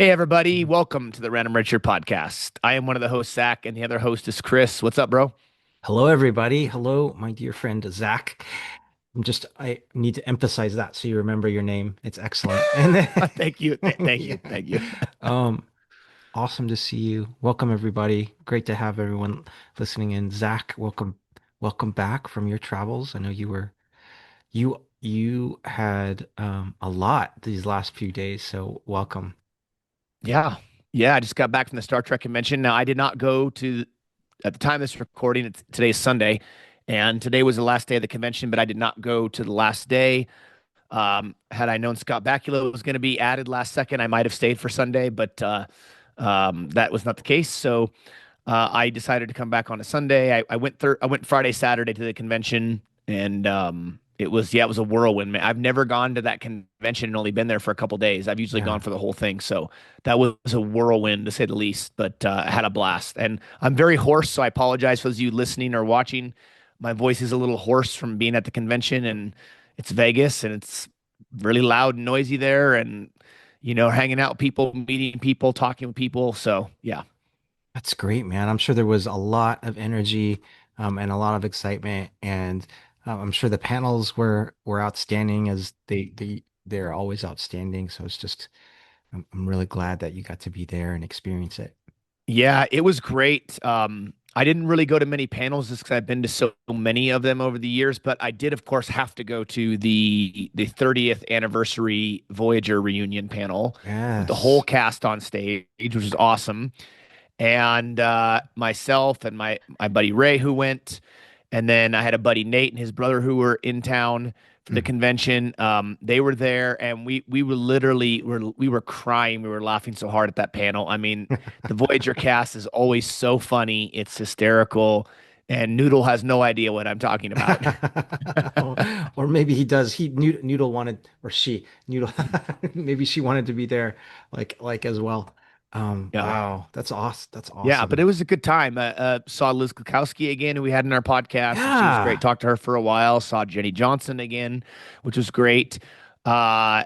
Hey, everybody. Welcome to the Random Redshirt podcast. I am one of the hosts, Zach, and the other host is Chris. What's up, bro? Hello, everybody. Hello, my dear friend Zach. I need to emphasize that so you remember your name. It's excellent. And then, Thank you. Thank yeah, you. Thank you. um, awesome to see you. Welcome, everybody. Great to have everyone listening in. Zach, welcome back from your travels. I know you had a lot these last few days, so welcome. Yeah. Yeah. I just got back from the Star Trek convention. Now, I did not go to, at the time of this recording, today's Sunday, and today was the last day of the convention, but I did not go to the last day. Had I known Scott Bakula was going to be added last second, I might have stayed for Sunday, but that was not the case. So I decided to come back on a Sunday. I went Friday, Saturday to the convention, and it was a whirlwind. Man. I've never gone to that convention and only been there for a couple days. I've usually gone Yeah, for the whole thing, so that was a whirlwind to say the least. But I had a blast, and I'm very hoarse, so I apologize for those of you listening or watching. My voice is a little hoarse from being at the convention, and it's Vegas, and it's really loud and noisy there, and hanging out with people, meeting people, talking with people. So yeah. that's great, man. I'm sure there was a lot of energy, and a lot of excitement, and I'm sure the panels were outstanding as they're always outstanding. So I'm really glad that you got to be there and experience it. Yeah, it was great. I didn't really go to many panels just because I've been to so many of them over the years, but I did, of course, have to go to the 30th anniversary Voyager reunion panel with the whole Yes. cast on stage, which was awesome. And myself and my buddy Ray who went, and then I had a buddy Nate and his brother who were in town for the Mm. convention. They were there, and we were literally we were crying. We were laughing so hard at that panel. I mean, the Voyager cast is always so funny. It's hysterical, and Noodle has no idea what I'm talking about. Or maybe he does. Noodle wanted, or she Noodle, maybe she wanted to be there, like as well. Yeah. Wow, that's awesome. That's Yeah, but it awesome. was a good time. Saw Liz Kukowski again, who we had in our podcast, and she was great. Yeah. Talked to her for a while. Saw Jenny Johnson again, which was great. Uh,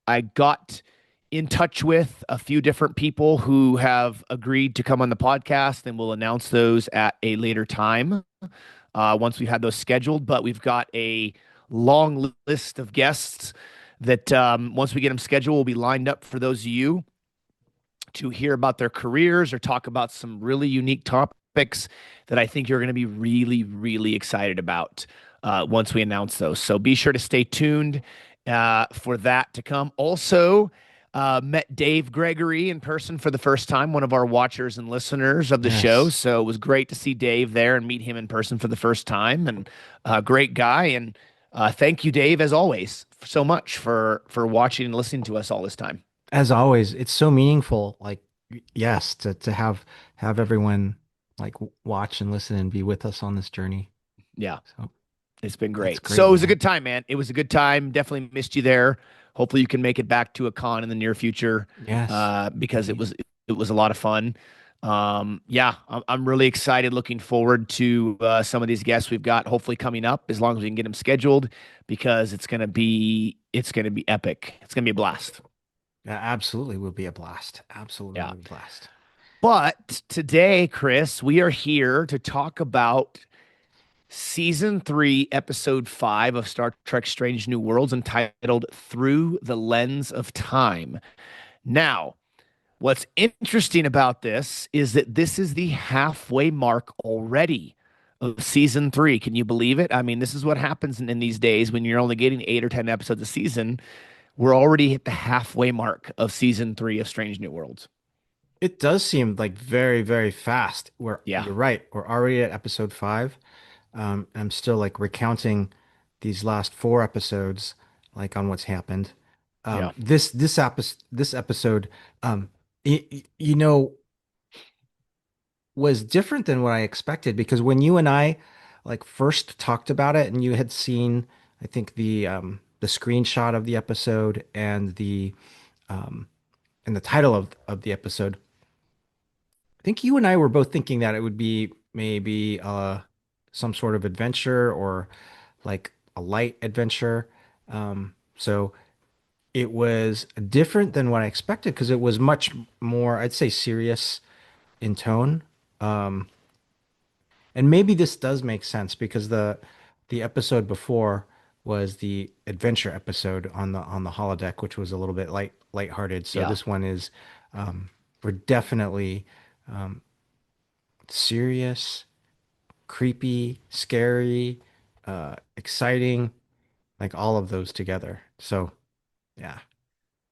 I got in touch with a few different people who have agreed to come on the podcast, and we'll announce those at a later time once we've had those scheduled. But we've got a long list of guests that once we get them scheduled, will be lined up for those of you to hear about their careers or talk about some really unique topics that I think you're going to be really, really excited about once we announce those. So be sure to stay tuned for that to come. Also, met Dave Gregory in person for the first time, one of our watchers and listeners of the show. Yes. So it was great to see Dave there and meet him in person for the first time. And great guy. And thank you, Dave, as always, so much for watching and listening to us all this time. As always, it's so meaningful. Like, yes, to have everyone watch and listen and be with us on this journey. Yeah. So It's been that's great. So great, it was a man. good time, man. It was a good time. Definitely missed you there. Hopefully you can make it back to a con in the near future Yes, because indeed. it was a lot of fun. Yeah, I'm really excited. Looking forward to some of these guests we've got hopefully coming up as long as we can get them scheduled because it's gonna be epic. It's gonna be a blast. Yeah, absolutely will be a blast. Absolutely Yeah. will be a blast. But today, Chris, we are here to talk about Season 3, Episode 5 of Star Trek Strange New Worlds, entitled Through the Lens of Time. Now, what's interesting about this is that this is the halfway mark already of Season 3. Can you believe it? I mean, this is what happens in these days when you're only getting 8 or 10 episodes a season. We're already at the halfway mark of Season 3 of Strange New Worlds. It does seem like very, very fast. Yeah, You're right. We're already at episode 5. I'm still like recounting these last 4 episodes, like on what's happened. yeah. This episode, you know, was different than what I expected because when you and I like first talked about it, and you had seen, I think the screenshot of the episode um and the title of the episode. I think you and I were both thinking that it would be maybe some sort of adventure or like a light adventure. So it was different than what I expected because it was much more, I'd say, serious in tone. Um, and maybe this does make sense because the episode before was the adventure episode on the holodeck, which was a little bit lighthearted. So Yeah. this one is we're definitely serious, creepy, scary, exciting, like all of those together. So yeah.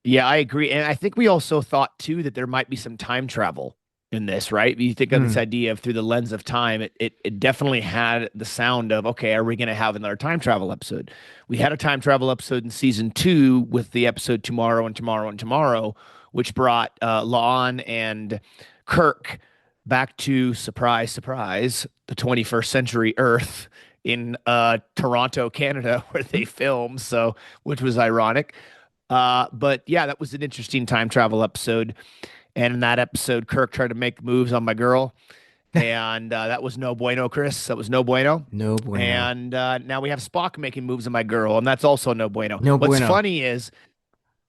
Yeah, I agree. And I think we also thought too that there might be some time travel in this, right? You think of this Mm. idea of through the lens of time, it definitely had the sound of, okay, are we going to have another time travel episode? We had a time travel episode in season two with the episode Tomorrow and Tomorrow and Tomorrow, which brought Lon and Kirk back to, surprise, surprise, the 21st century Earth in Toronto, Canada, where they filmed. So, which was ironic. But yeah, that was an interesting time travel episode. And in that episode, Kirk tried to make moves on my girl, and that was no bueno, Chris. That was no bueno. No bueno. And now we have Spock making moves on my girl, and that's also no bueno. No bueno.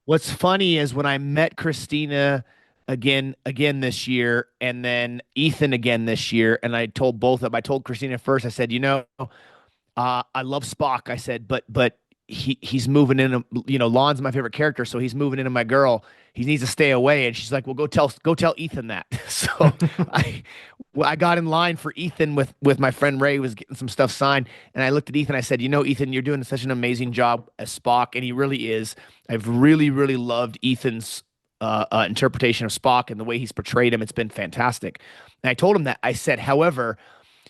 What's funny is when I met Christina again this year, and then Ethan again this year, and I told both of them. I told Christina first. I said, I love Spock. I said, but he's moving in. Lon's my favorite character, so he's moving into my girl. He needs to stay away. And she's like, well, go tell Ethan that. So I I got in line for Ethan with my friend Ray who was getting some stuff signed, and I looked at Ethan. I said, Ethan, you're doing such an amazing job as Spock, and he really is. I've really loved Ethan's interpretation of Spock and the way he's portrayed him. It's been fantastic. And I told him that. I said, however,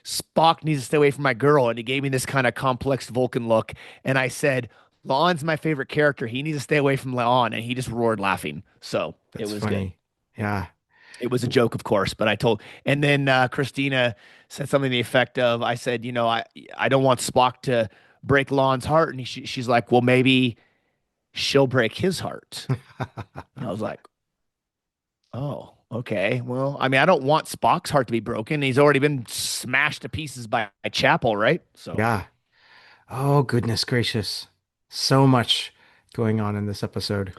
Spock needs to stay away from my girl. And he gave me this kind of complex Vulcan look. And I said, Lon's my favorite character. He needs to stay away from Lon. And he just roared laughing. So it That's was good. funny. Yeah. It was a joke, of course, but and then Christina said something to the effect of, I said, I don't want Spock to break Lon's heart. And she's like, well, maybe she'll break his heart. And I was like, oh, okay. Well, I mean, I don't want Spock's heart to be broken. He's already been smashed to pieces by Chapel, right? So Yeah. Oh, goodness gracious. So much going on in this episode.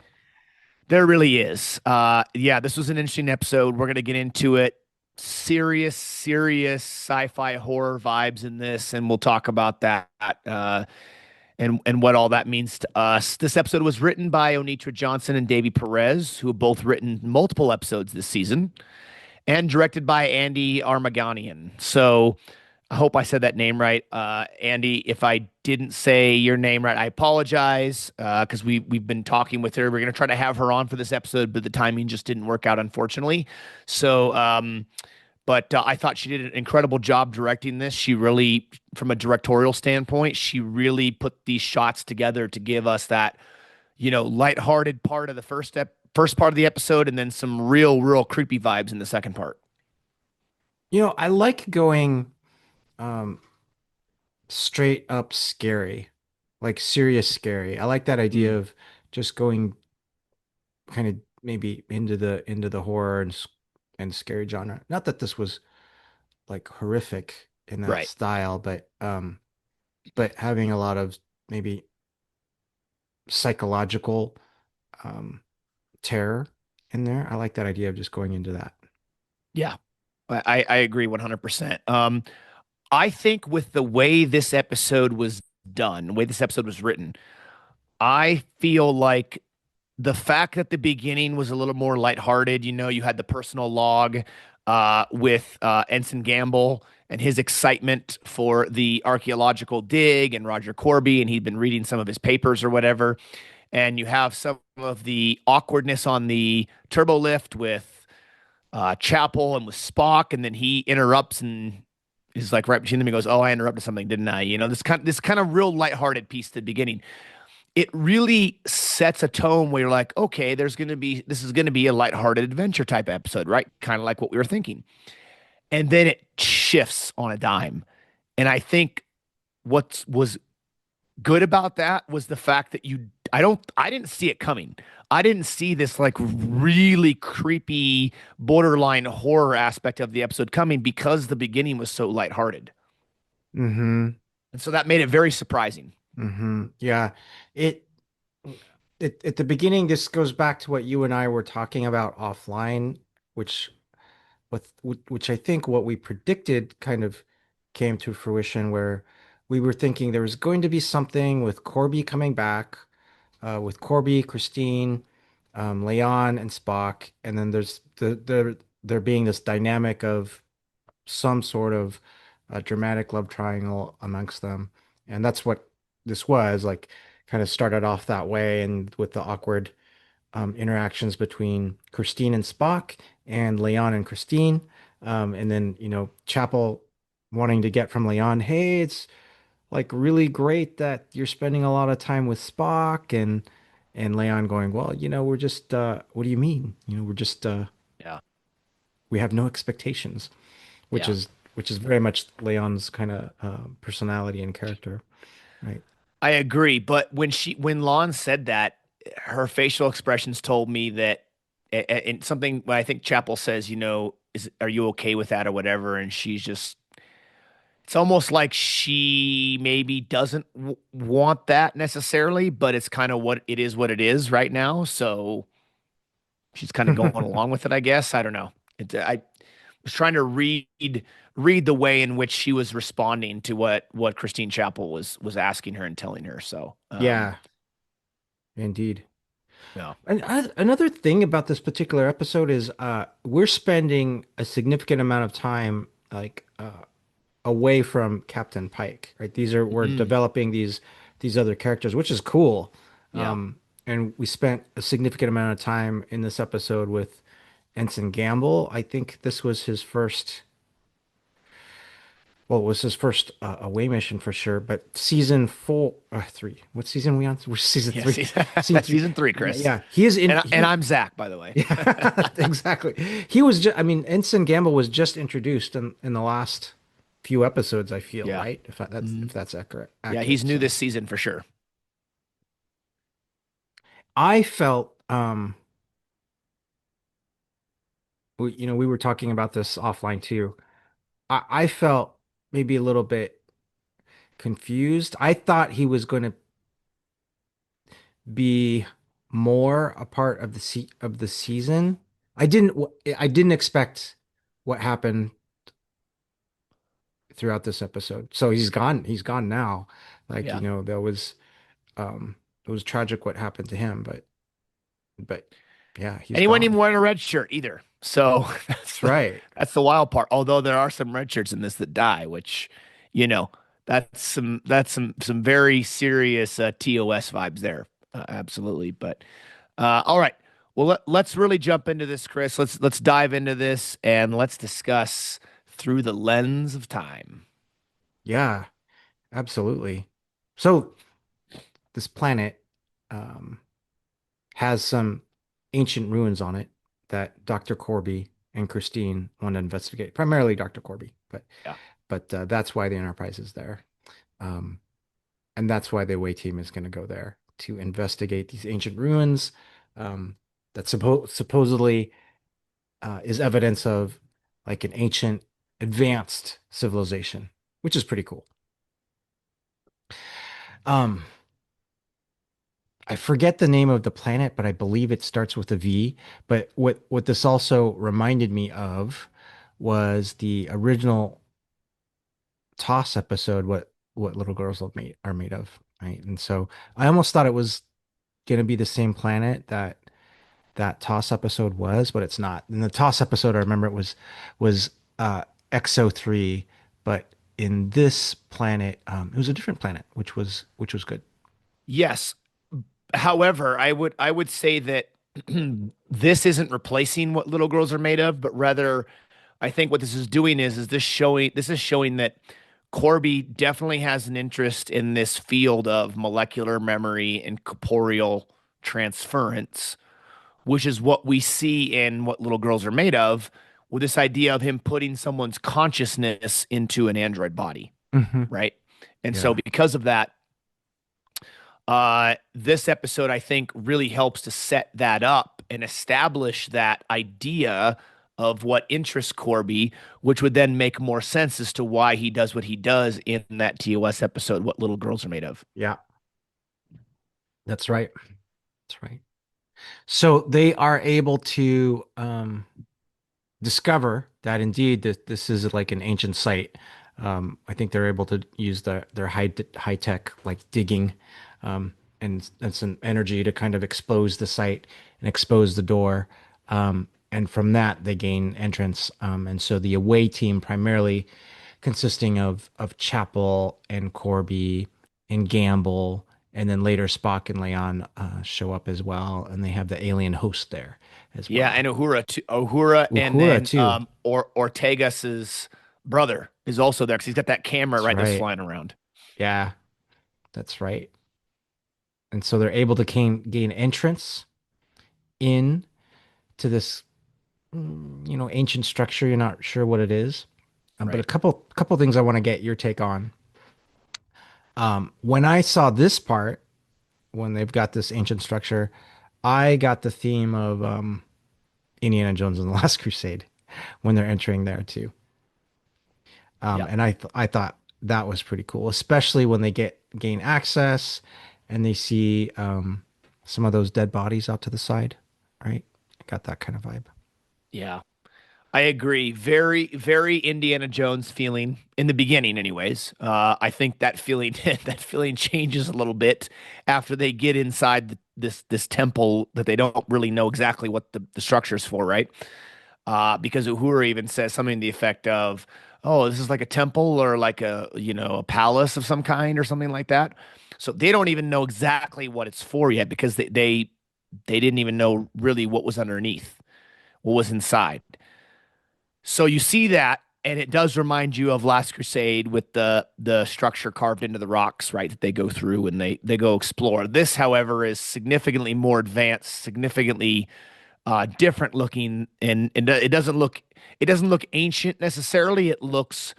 there really is. Yeah, this was an interesting episode. We're gonna get into it. Serious sci-fi horror vibes in this, and we'll talk about that and what all that means to us. This episode was written by Onitra Johnson and Davey Perez, who have both written multiple episodes this season, and directed by Andy Armaganian. So I hope I said that name right. Andy, if I didn't say your name right, I apologize because we've been talking with her. We're going to try to have her on for this episode, but the timing just didn't work out, unfortunately. So, but I thought she did an incredible job directing this. She really, from a directorial standpoint, she really put these shots together to give us that, lighthearted part of the first part of the episode, and then some real creepy vibes in the second part. I like going um straight up scary, like serious scary. I like that idea Mm, of just going kind of maybe into the horror and scary genre. Not that this was like horrific in that right. style, but having a lot of maybe psychological um terror in there. I like that idea of just going into that. Yeah. I agree 100%. I think with the way this episode was done, the way this episode was written, I feel like the fact that the beginning was a little more lighthearted, you had the personal log with Ensign Gambel and his excitement for the archeological dig and Roger Korby, and he'd been reading some of his papers or whatever. And you have some of the awkwardness on the turbo lift with Chapel and with Spock, and then he interrupts and is like right between them. He goes, "Oh, I interrupted something, didn't I?" This kind of real lighthearted piece at the beginning. It really sets a tone where you're like, okay, this is gonna be a lighthearted adventure type episode, right? Kind of like what we were thinking, and then it shifts on a dime. And I think what was good about that was the fact that I didn't see it coming. I didn't see this like really creepy borderline horror aspect of the episode coming because the beginning was so lighthearted. Mm-hmm. And so that made it very surprising. Mm-hmm. Yeah. It at the beginning, this goes back to what you and I were talking about offline, which which I think what we predicted kind of came to fruition, where we were thinking there was going to be something with Korby coming back, with Korby, Christine, Leon, and Spock, and then there's there being this dynamic of some sort of dramatic love triangle amongst them, and that's what this was like. Kind of started off that way, and with the awkward interactions between Christine and Spock and Leon and Christine. And then, Chapel wanting to get from Leon, hey, it's like really great that you're spending a lot of time with Spock, and Leon going, well, we're just what do you mean? We're just Yeah. we have no expectations, which Yeah. is very much Leon's kind of personality and character, right? I agree, but when Lon said that, her facial expressions told me that, and something when I think Chapel says, is are you okay with that or whatever, and she's just, it's almost like she maybe doesn't want that necessarily, but it's kind of what it is right now. So she's kind of going along with it, I guess. I don't know. I was trying to read the way in which she was responding to what Christine Chapel was asking her and telling her. So, Yeah, indeed. yeah, And another thing about this particular episode is we're spending a significant amount of time like away from Captain Pike, right? We're mm, developing these other characters, which is cool. yeah, And we spent a significant amount of time in this episode with Ensign Gambel. I think this was his first, well, it was his first away mission for sure, but season four, three. What season are we on? We're season yeah. three. See, Season three. season three, Yeah, Chris, yeah. He is in. and I'm Zach, by the way. Yeah, exactly. He was just, I mean, Ensign Gamble was just introduced in the last few episodes, I feel, Yeah, right? If mhm. that's accurate, Yeah, he's accurate. new So this season for sure. I felt, we were talking about this offline too. I felt maybe a little bit confused. I thought he was going to be more a part of the season. I didn't expect what happened throughout this episode. So he's gone. He's gone now. Like, Yeah. that was it was tragic what happened to him, but yeah, he's And he wasn't even gone. wearing a red shirt either. So That's right. that's the wild part. Although there are some red shirts in this that die, which, you know, that's some very serious TOS vibes there. Absolutely. But all right. Well, let's really jump into this, Chris. Let's dive into this and let's discuss through the lens of time. Yeah, absolutely. So this planet um has some ancient ruins on it that Dr. Corby and Christine want to investigate. Primarily Dr. Corby, Yeah. but that's why the Enterprise is there. Um and that's why the away team is going to go there to investigate these ancient ruins that supposedly is evidence of like an ancient advanced civilization, which is pretty cool. Um, I forget the name of the planet, but I believe it starts with a V. But what this also reminded me of was the original Toss episode, what little girls are made of, right? And so I almost thought it was going to be the same planet that Toss episode was, but it's not. In the Toss episode, I remember it was XO 3, but in this planet, it was a different planet, which was good. Yes. However, I would say that this isn't replacing what little girls are made of, but rather I think what this is doing is this is showing that Corby definitely has an interest in this field of molecular memory and corporeal transference, which is what we see in what little girls are made of, with this idea of him putting someone's consciousness into an android body, Hmm. right? And so Yeah. because of that, this episode, I think, really helps to set that up and establish that idea of what interests Corby, which would then make more sense as to why he does what he does in that TOS episode, What Little Girls Are Made of. Yeah, that's right. That's right. So they are able to discover that indeed this is like an ancient site. I think they're able to use their high tech like digging and some energy to kind of expose the site and expose the door. And from that they gain entrance. And so the away team primarily consisting of Chapel and Korby and Gambel, and then later Spock and Leon show up as well, and they have the alien host there as Yeah, well. and Uhura too, Uhura, and Uhura then too. Ortegas's brother is also there because he's got that camera That's right that's right. flying around. Yeah, that's right. And so they're able to gain entrance in to this, ancient structure. You're not sure what it is, but a Right. couple things I want to get your take on. When I saw this part, when they've got this ancient structure, I got the theme of Indiana Jones and the Last Crusade when they're entering there too. Yeah. And I thought that was pretty cool, especially when they gain access and they see some of those dead bodies out to the side, right? I got that kind of vibe. Yeah. I agree. Very, very Indiana Jones feeling in the beginning, anyways. I think that feeling that feeling changes a little bit after they get inside this temple that they don't really know exactly what the structure is for, right? Because Uhura even says something to the effect of, "Oh, this is like a temple or like a palace of some kind or something like that." So they don't even know exactly what it's for yet because they didn't even know really what was underneath, what was inside. So you see that, and it does remind you of Last Crusade with the structure carved into the rocks, right? That they go through and they go explore. This, however, is significantly more advanced, significantly different looking, and it doesn't look ancient necessarily. It looks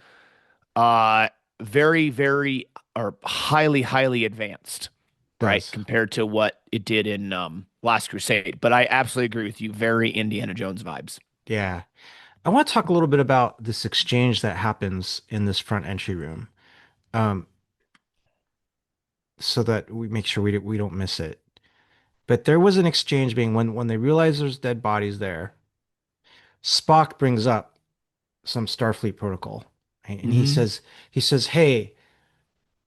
uh, very, very or highly advanced, right, Does. compared to what it did in Last Crusade. But I absolutely agree with you. Very Indiana Jones vibes. Yeah. I want to talk a little bit about this exchange that happens in this front entry room, um, so that we make sure we don't miss it. But there was an exchange being when they realize there's dead bodies there. Spock brings up some Starfleet protocol, right? And Hmm. he says, "Hey,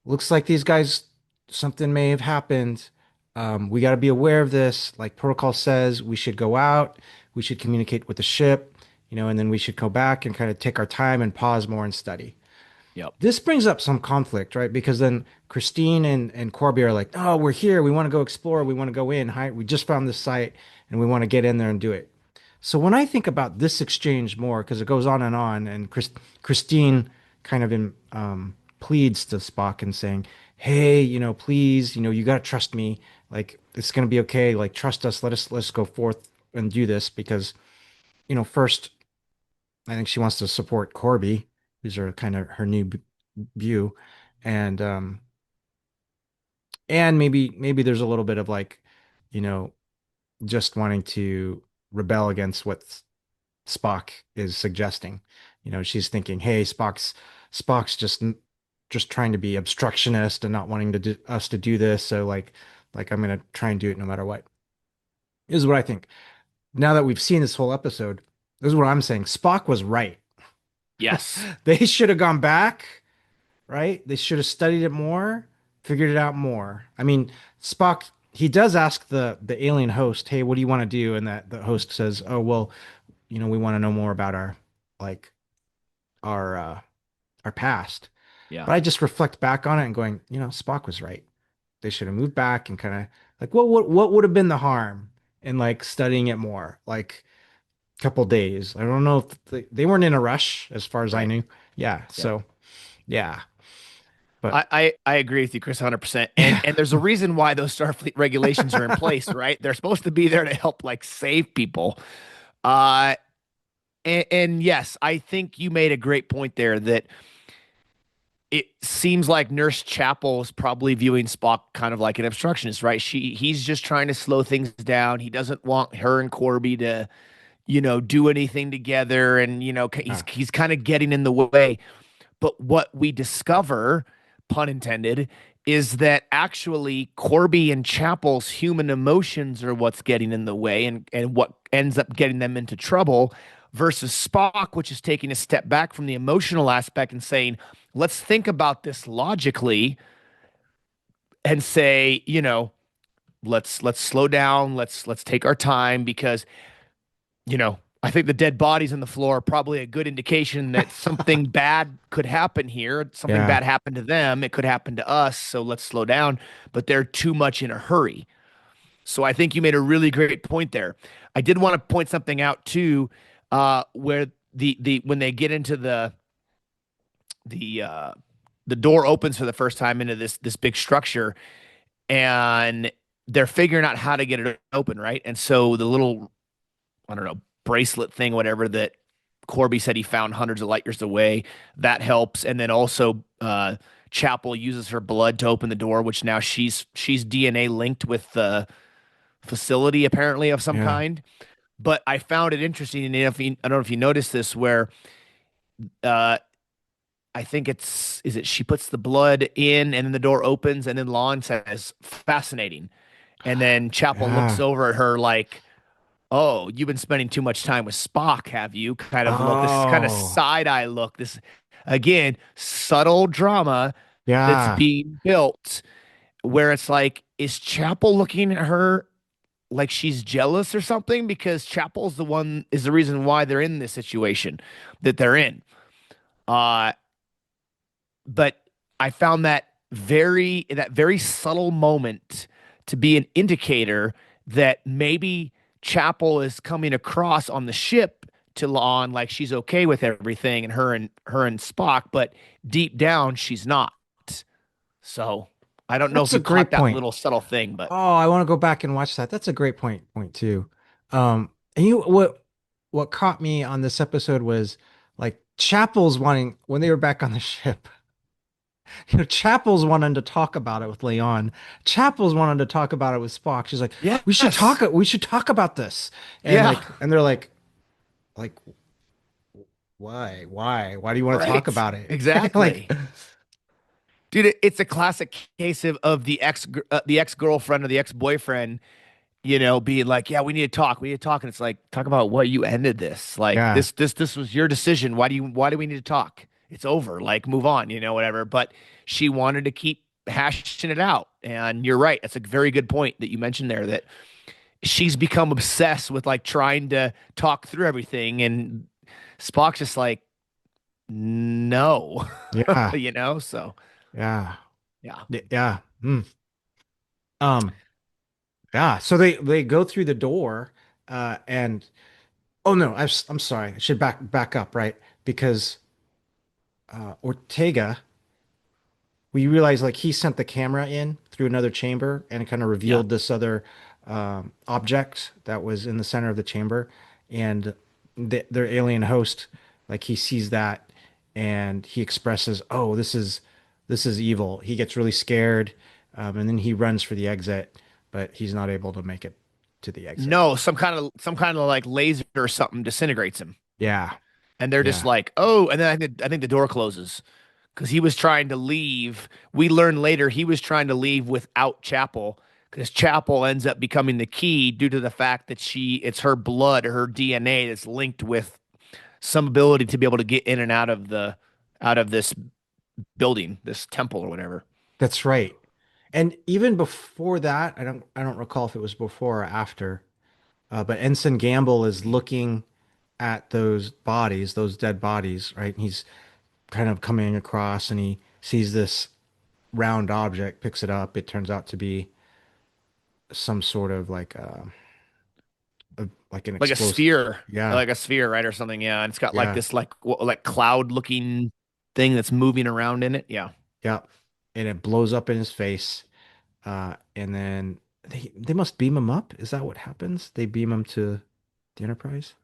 looks like these guys, something may have happened. We got to be aware of this. Like protocol says, we should go out, we should communicate with the ship, and then we should go back and kind of take our time and pause more and study." Yep. This brings up some conflict, right? Because then Christine and Corby are like, "Oh, we're here. We want to go explore. We want to go in. Hi, we just found this site and we want to get in there and do it." So when I think about this exchange more, because it goes on, and Christine kind of pleads to Spock and saying, "Hey, please, you got to trust me. Like it's gonna be okay. Like trust us. Let's go forth and do this because first, I think she wants to support Corby, who's her kind of her new view, and maybe there's a little bit of like, you know, just wanting to rebel against what Spock is suggesting. She's thinking, hey, Spock's just trying to be obstructionist and not wanting us to do this. So like I'm gonna try and do it no matter what. This is what I think. Now that we've seen this whole episode, this is what I'm saying. Spock was right. Yes. They should have gone back, right? They should have studied it more, figured it out more. I mean, Spock, he does ask the alien host, "Hey, what do you want to do?" And that the host says, "Oh, well, we want to know more about like our uh our past." Yeah. But I just reflect back on it and going, Spock was right. They should have moved back and kind of like what would have been the harm in like studying it more, like a couple days. I don't know if they weren't in a rush as far as I Right. knew. Yeah, Yep. so yeah, but I agree with you, Chris, 100%. And yeah, and there's a reason why those Starfleet regulations are in place, right? They're supposed to be there to help like save people. Uh and yes, I think you made a great point there that it seems like Nurse Chapel is probably viewing Spock kind of like an obstructionist, right? He's just trying to slow things down. He doesn't want her and Corby to, do anything together, and he's kind of getting in the way. But what we discover, pun intended, is that actually Korby and Chapel's human emotions are what's getting in the way and what ends up getting them into trouble versus Spock, which is taking a step back from the emotional aspect and saying, let's think about this logically and say, let's slow down, let's take our time because I think the dead bodies on the floor are probably a good indication that something bad could happen here. Something Yeah. bad happened to them. It could happen to us. So let's slow down. But they're too much in a hurry. So I think you made a really great point there. I did want to point something out too, where the when they get into the uh, the door opens for the first time into this big structure, and they're figuring out how to get it open, right? And so the little, I don't know, bracelet thing, whatever that Korby said he found hundreds of light years away, that helps. And then also Chapel uses her blood to open the door, which now she's DNA linked with the facility apparently of some Yeah. kind. But I found it interesting, and I don't know if you noticed this, where uh, I think is it she puts the blood in, and then the door opens, and then Lon says, "Fascinating," and then Chapel looks Yeah. over at her like, oh, you've been spending too much time with Spock, have you? Kind of look, this kind of Oh. side eye look. This, again, subtle drama that's Yeah. being built where it's like, is Chapel looking at her like she's jealous or something? Because Chapel's the one, is the reason why they're in this situation that they're in. Uh, but I found that very subtle moment to be an indicator that maybe Chapel is coming across on the ship to Lon like she's okay with everything and her and Spock, but deep down she's not. So I don't know That's if a you caught great that point. little subtle thing, but Oh, I want to go back and watch that. That's a great point too. And what caught me on this episode was like Chapel's wanting when they were back on the ship. Chapel's wanting to talk about it with Leon. Chapel's wanting to talk about it with Spock. She's like, yes, we should talk about this. And yeah, and they're like, why do you want to talk right, about it? Like, exactly. Dude, it's a classic case of the ex girlfriend or the ex boyfriend, being like, "Yeah, we need to talk. We need to talk." And it's like, talk about what you ended this. Like yeah, this was your decision. Why do we need to talk? It's over. Like move on. Whatever. But she wanted to keep hashing it out, and you're right. That's a very good point that you mentioned there. That she's become obsessed with like trying to talk through everything, and Spock's just like, no, yeah, So yeah, yeah, yeah. Um, yeah. So they go through the door, and oh no, I'm sorry. I should back up, right? Because Ortega, we realized like he sent the camera in through another chamber and it kind of yeah. revealed this other object that was in the center of the chamber, and their alien host, like he sees that and he expresses, "Oh, this is evil." He gets really scared, and then he runs for the exit, but he's not able to make it to the exit. No, some kind of like laser or something disintegrates him. Yeah, And they're just yeah. like, "Oh," and then I think the door closes because he was trying to leave. We learn later he was trying to leave without Chapel because Chapel ends up becoming the key due to the fact that it's her blood, her DNA that's linked with some ability to be able to get in and out of this building, this temple or whatever. That's right. And even before that, I don't recall if it was before or after. But Ensign Gambel is looking at those bodies, those dead bodies, right? And he's kind of coming across and he sees this round object, picks it up. It turns out to be some sort of like an Like a explosive. sphere, Yeah, right, or something. Yeah, and it's got like yeah, this like cloud looking thing that's moving around in it. Yeah. yeah. And it blows up in his face. And then they must beam him up. Is that what happens? They beam him to the Enterprise?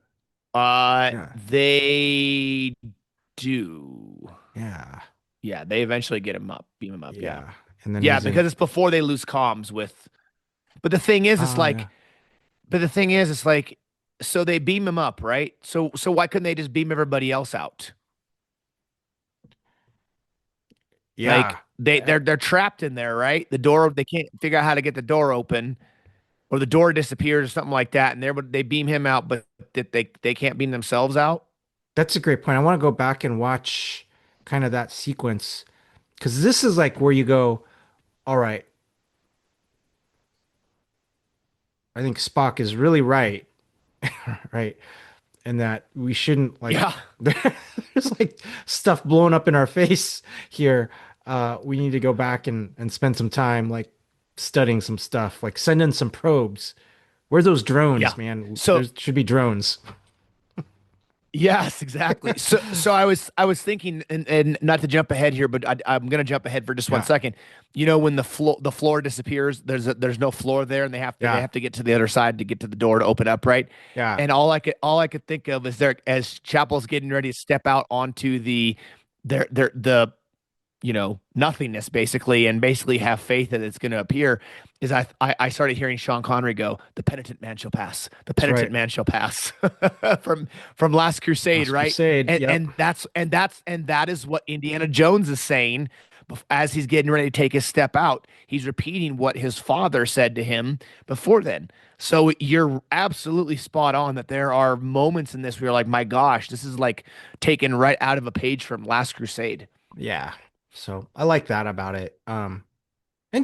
Yeah, They do. yeah, Yeah, they eventually get him up, beam him up. Yeah. yeah. And then Yeah, he's in. because it's before they lose comms with. But the thing is, it's Oh like, yeah. but the thing is, it's like, so they beam him up, right? So why couldn't they just beam everybody else out? Like Yeah. they're trapped in there, right? The door they can't figure out how to get the door open, or the door disappears or something like that, and they beam him out, but they can't beam themselves out. That's a great point. I want to go back and watch kind of that sequence because this is like where you go, all right, I think Spock is really right, right? And that we shouldn't like Yeah, there's like stuff blowing up in our face here. We need to go back and spend some time like studying some stuff, like send in some probes. Where's those drones, yeah. man? There So should be drones. yes, exactly. So I was thinking, and not to jump ahead here, but I'm gonna jump ahead for just one Yeah, second. You know, when the floor disappears, there's no floor there, and they yeah, have to get to the other side to get to the door to open up, right? yeah. And all I could think of is there as Chapel's getting ready to step out onto the nothingness basically, and basically have faith that it's going to appear, is I started hearing Sean Connery go, "The penitent man shall pass. The That's penitent right. man shall pass," from Last Crusade, Last right? Crusade. And Yep. and that is what Indiana Jones is saying as he's getting ready to take his step out. He's repeating what his father said to him before then. So you're absolutely spot on that there are moments in this where you're like, my gosh, this is like taken right out of a page from Last Crusade. Yeah. So I like that about it. And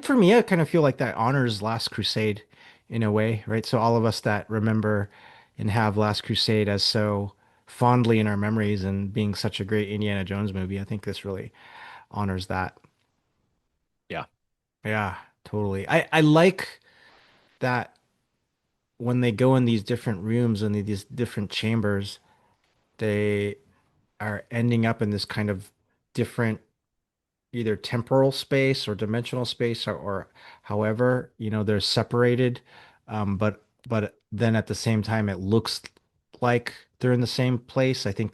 for me, I kind of feel like that honors Last Crusade in a way, right? So all of us that remember and have Last Crusade as so fondly in our memories and being such a great Indiana Jones movie, I think this really honors that. Yeah. Yeah, totally. I like that when they go in these different rooms and these different chambers, they are ending up in this kind of different either temporal space or dimensional space or however, they're separated. But then at the same time, it looks like they're in the same place. I think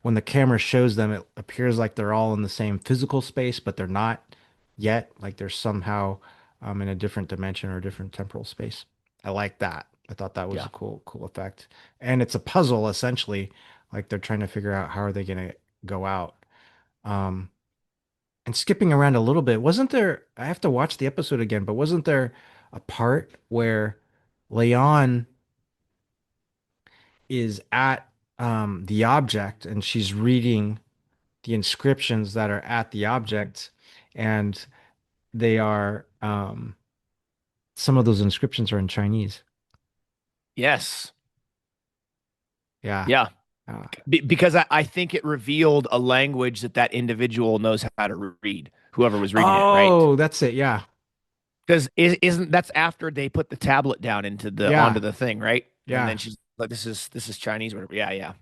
when the camera shows them, it appears like they're all in the same physical space, but they're not yet. Like they're somehow in a different dimension or a different temporal space. I like that. I thought that was a Yeah. cool effect. And it's a puzzle essentially. Like they're trying to figure out how are they going to go out. Um, and skipping around a little bit, wasn't there? I have to watch the episode again, but wasn't there a part where Leon is at the object and she's reading the inscriptions that are at the object, and they are some of those inscriptions are in Chinese. Yes. Yeah. Yeah. Uh, Because I think it revealed a language that individual knows how to read, whoever was reading it, right? oh, that's it. Yeah. Because isn't that's after they put the tablet down into the Yeah. onto the thing, right? And Yeah. then she's like, "This is Chinese, whatever." Yeah, yeah.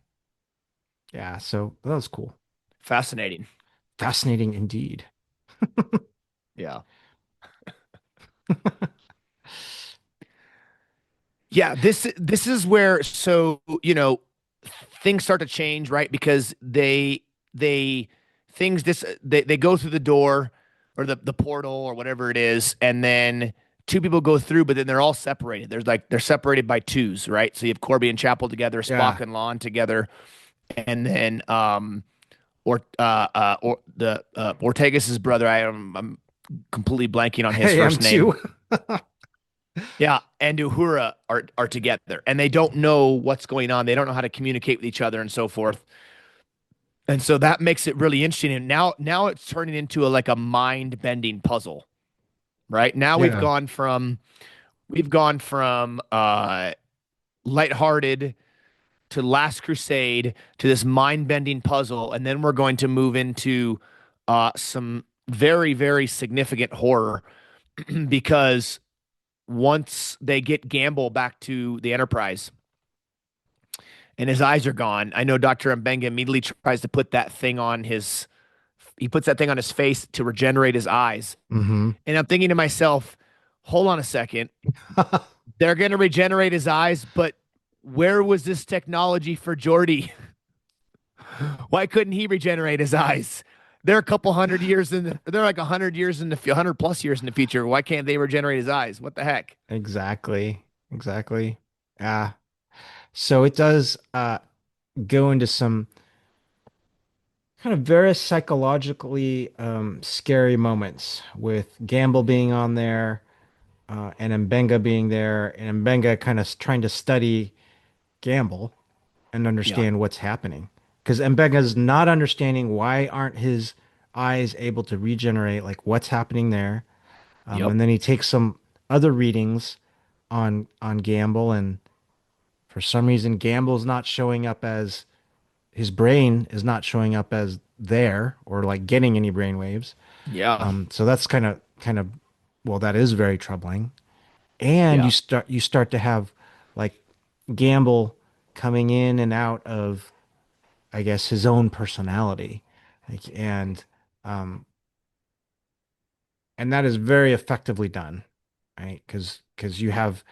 Yeah. So that was cool. Fascinating. Fascinating indeed. Yeah. Yeah, this is where things start to change, right? Because they things this they go through the door or the portal or whatever it is, and then two people go through, but then they're all separated. They're separated by twos, right? So you have Corby and Chapel together, Spock Yeah. and Lon together, and then or the Ortegas's brother. I'm completely blanking on his I am first name. too. Yeah, and Uhura are together, and they don't know what's going on. They don't know how to communicate with each other and so forth. And so that makes it really interesting. And now it's turning into like a mind bending puzzle, right? Now Yeah. we've gone from lighthearted to Last Crusade to this mind bending puzzle, and then we're going to move into some very very significant horror because once they get Gambel back to the Enterprise and his eyes are gone, I know Dr. Mbenga immediately tries to put that thing on his he puts that thing on his face to regenerate his eyes. Hmm. And I'm thinking to myself, hold on a second. They're going to regenerate his eyes, but where was this technology for Geordi? Why couldn't he regenerate his eyes? They're a couple hundred years they're like 100 years in the 100 plus years in the future. Why can't they regenerate his eyes? What the heck? Exactly. Exactly. Yeah. So it does go into some kind of very psychologically scary moments with Gambel being on there, and Mbenga being there, and Mbenga kind of trying to study Gambel and Yeah. understand what's happening. Because Mbenga's not understanding why aren't his eyes able to regenerate, like what's happening there. Yep. And then he takes some other readings on Gambel, and for some reason, Gambel's not showing up as his brain is not showing up as there or like getting any brain waves. Yeah. So that's kind of well, that is very troubling. And Yeah. you start to have like Gamble coming in and out of, I guess, his own personality, like, um and that is very effectively done, right? Because you have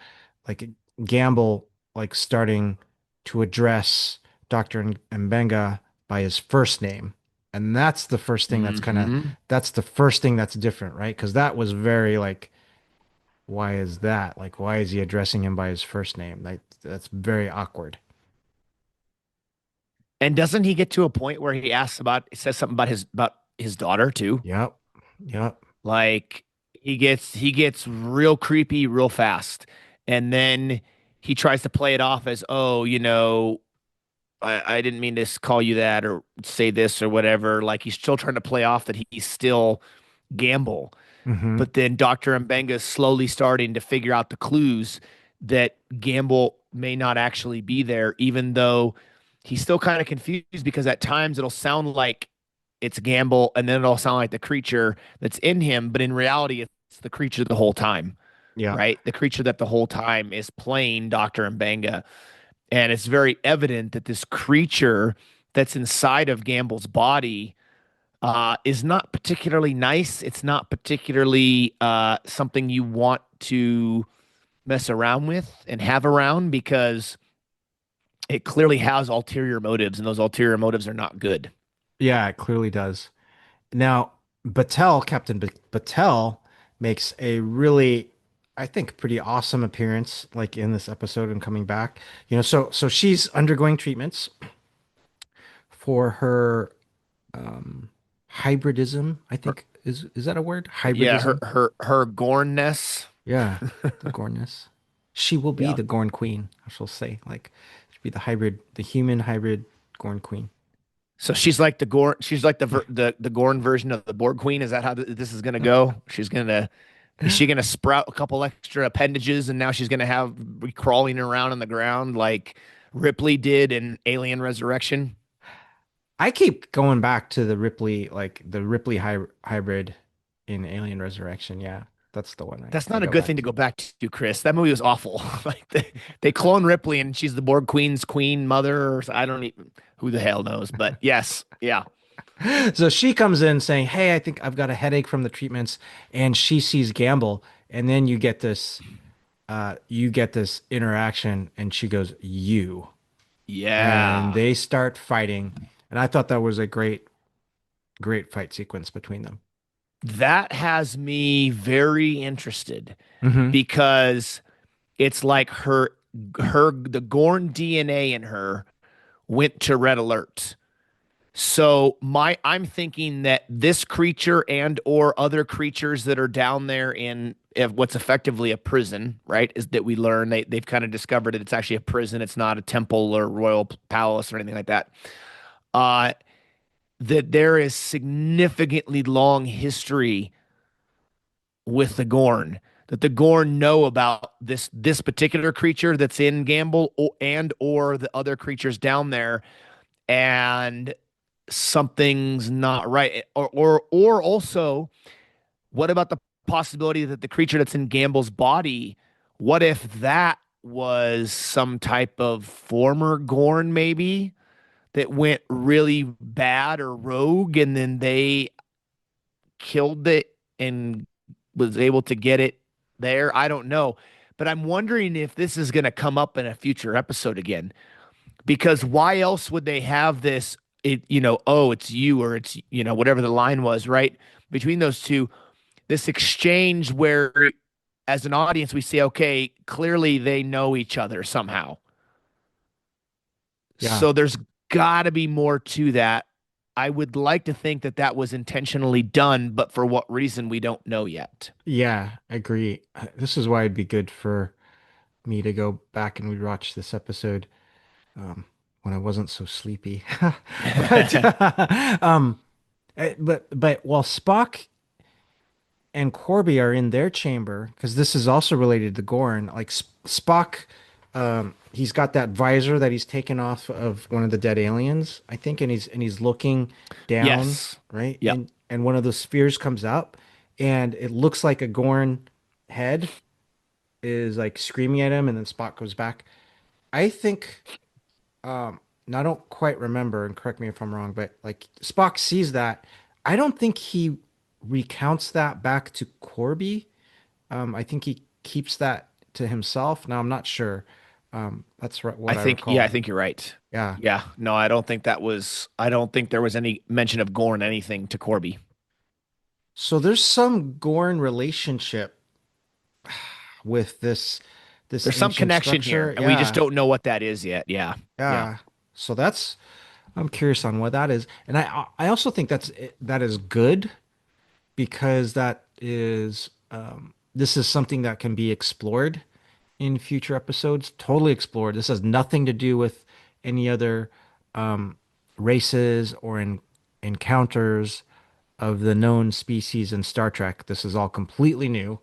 like Gamble like starting to address Dr. Mbenga by his first name. And that's the first thing Hmm. that's the first thing that's different, right? Because that was very like, why is that? Like, why is he addressing him by his first name? That's very awkward. And doesn't he get to a point where he says something about his daughter too? Yep. Yep. Like he gets real creepy real fast. And then he tries to play it off as, oh, I didn't mean to call you that or say this or whatever. Like he's still trying to play off that he's still Gamble. Hmm. But then Dr. Mbenga is slowly starting to figure out the clues that Gamble may not actually be there, even though he's still kind of confused because at times it'll sound like it's Gamble and then it'll sound like the creature that's in him. But in reality, it's the creature the whole time, Yeah. right? The creature that the whole time is playing Dr. Mbenga. And it's very evident that this creature that's inside of Gamble's body is not particularly nice. It's not particularly something you want to mess around with and have around because it clearly has ulterior motives, and those ulterior motives are not good. Yeah, it clearly does. Now, Captain Battelle makes a really, I think, pretty awesome appearance, like in this episode and coming back. So she's undergoing treatments for her hybridism, I Her, think is that a word? yeah, her Hybridism? her gornness. Yeah, the Gorness. She will be Yeah. the Gorn Queen, I shall say. Like, she'll be the human hybrid Gorn Queen. So she's like the Gorn. She's like the Gorn version of the Borg Queen. Is that how this is gonna go? Is she gonna sprout a couple extra appendages and now she's gonna be crawling around on the ground like Ripley did in Alien Resurrection? I keep going back to the Ripley hybrid in Alien Resurrection. Yeah, that's the one That's I not a go good back thing to to. go back to, Chris. That movie was awful. Like they clone Ripley and she's the Borg Queen's queen mother. I don't even who the hell knows. But yes, yeah, So she comes in saying, "Hey, I think I've got a headache from the treatments," and she sees Gamble, and then you get this interaction, and she goes, "You," and yeah. they start fighting, and I thought that was a great fight sequence between them. That has me very interested Hmm. because it's like the Gorn DNA in her went to red alert. So I'm thinking that this creature and or other creatures that are down there in what's effectively a prison, right? Is that we learn they've kind of discovered that it's actually a prison. It's not a temple or royal palace or anything like that. Uh, that there is significantly long history with the Gorn. That the Gorn know about this particular creature that's in Gamble and or the other creatures down there, and something's not right. Or also, what about the possibility that the creature that's in Gamble's body, what if that was some type of former Gorn maybe that went really bad or rogue and then they killed it and was able to get it there? I don't know. But I'm wondering if this is going to come up in a future episode again because why else would they have this oh, it's you or it's whatever the line was, right? Between those two, this exchange where as an audience we say, okay, clearly they know each other somehow. Yeah. So there's got to be more to that. I would like to think that that was intentionally done, but for what reason we don't know yet. Yeah, I agree. This is why it'd be good for me to go back and rewatch this episode when I wasn't so sleepy. But but while Spock and Korby are in their chamber, because this is also related to Gorn, like Spock, he's got that visor that he's taken off of one of the dead aliens, I think, and he's looking down, Yes. right? Yep. And one of those spheres comes up, and it looks like a Gorn head is like screaming at him, and then Spock goes back. I think, and I don't quite remember, and correct me if I'm wrong, but like Spock sees that. I don't think he recounts that back to Corby. I think he keeps that to himself. Now I'm not sure. That's what I I recall. think you're right. Yeah. Yeah. No, I don't think there was any mention of Gorn anything to Corby. So there's some Gorn relationship with this There's some ancient connection here, structure. and we just Yeah. don't know what that is yet. Yeah. Yeah. Yeah. So that's I'm curious on what that is. And I also think that is good because that is this is something that can be explored in future episodes, totally explored. This has nothing to do with any other um, races or encounters of the known species in Star Trek. This is all completely new,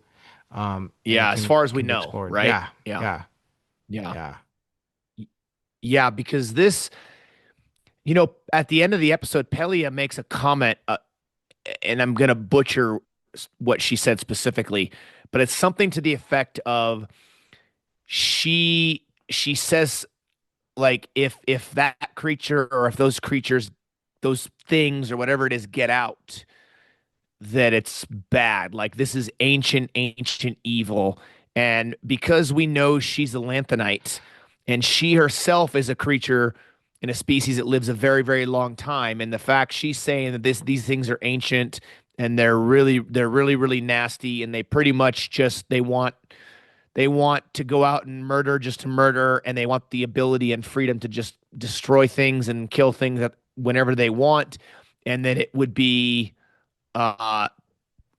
and Yeah. As far as we can be know, explored. right? Yeah, Yeah. yeah, Yeah. yeah. Yeah. Because this, at the end of the episode, Pelia makes a comment, and I'm going to butcher what she said specifically, but it's something to the effect of she says like if that creature or if those creatures, those things or whatever it is get out, that it's bad. Like this is ancient evil. And because we know she's a lanthanite and she herself is a creature in a species that lives a very, very long time. And the fact she's saying that these things are ancient and they're really, really nasty and they pretty much just they want to go out and murder just to murder, and they want the ability and freedom to just destroy things and kill things whenever they want, and that it would be uh,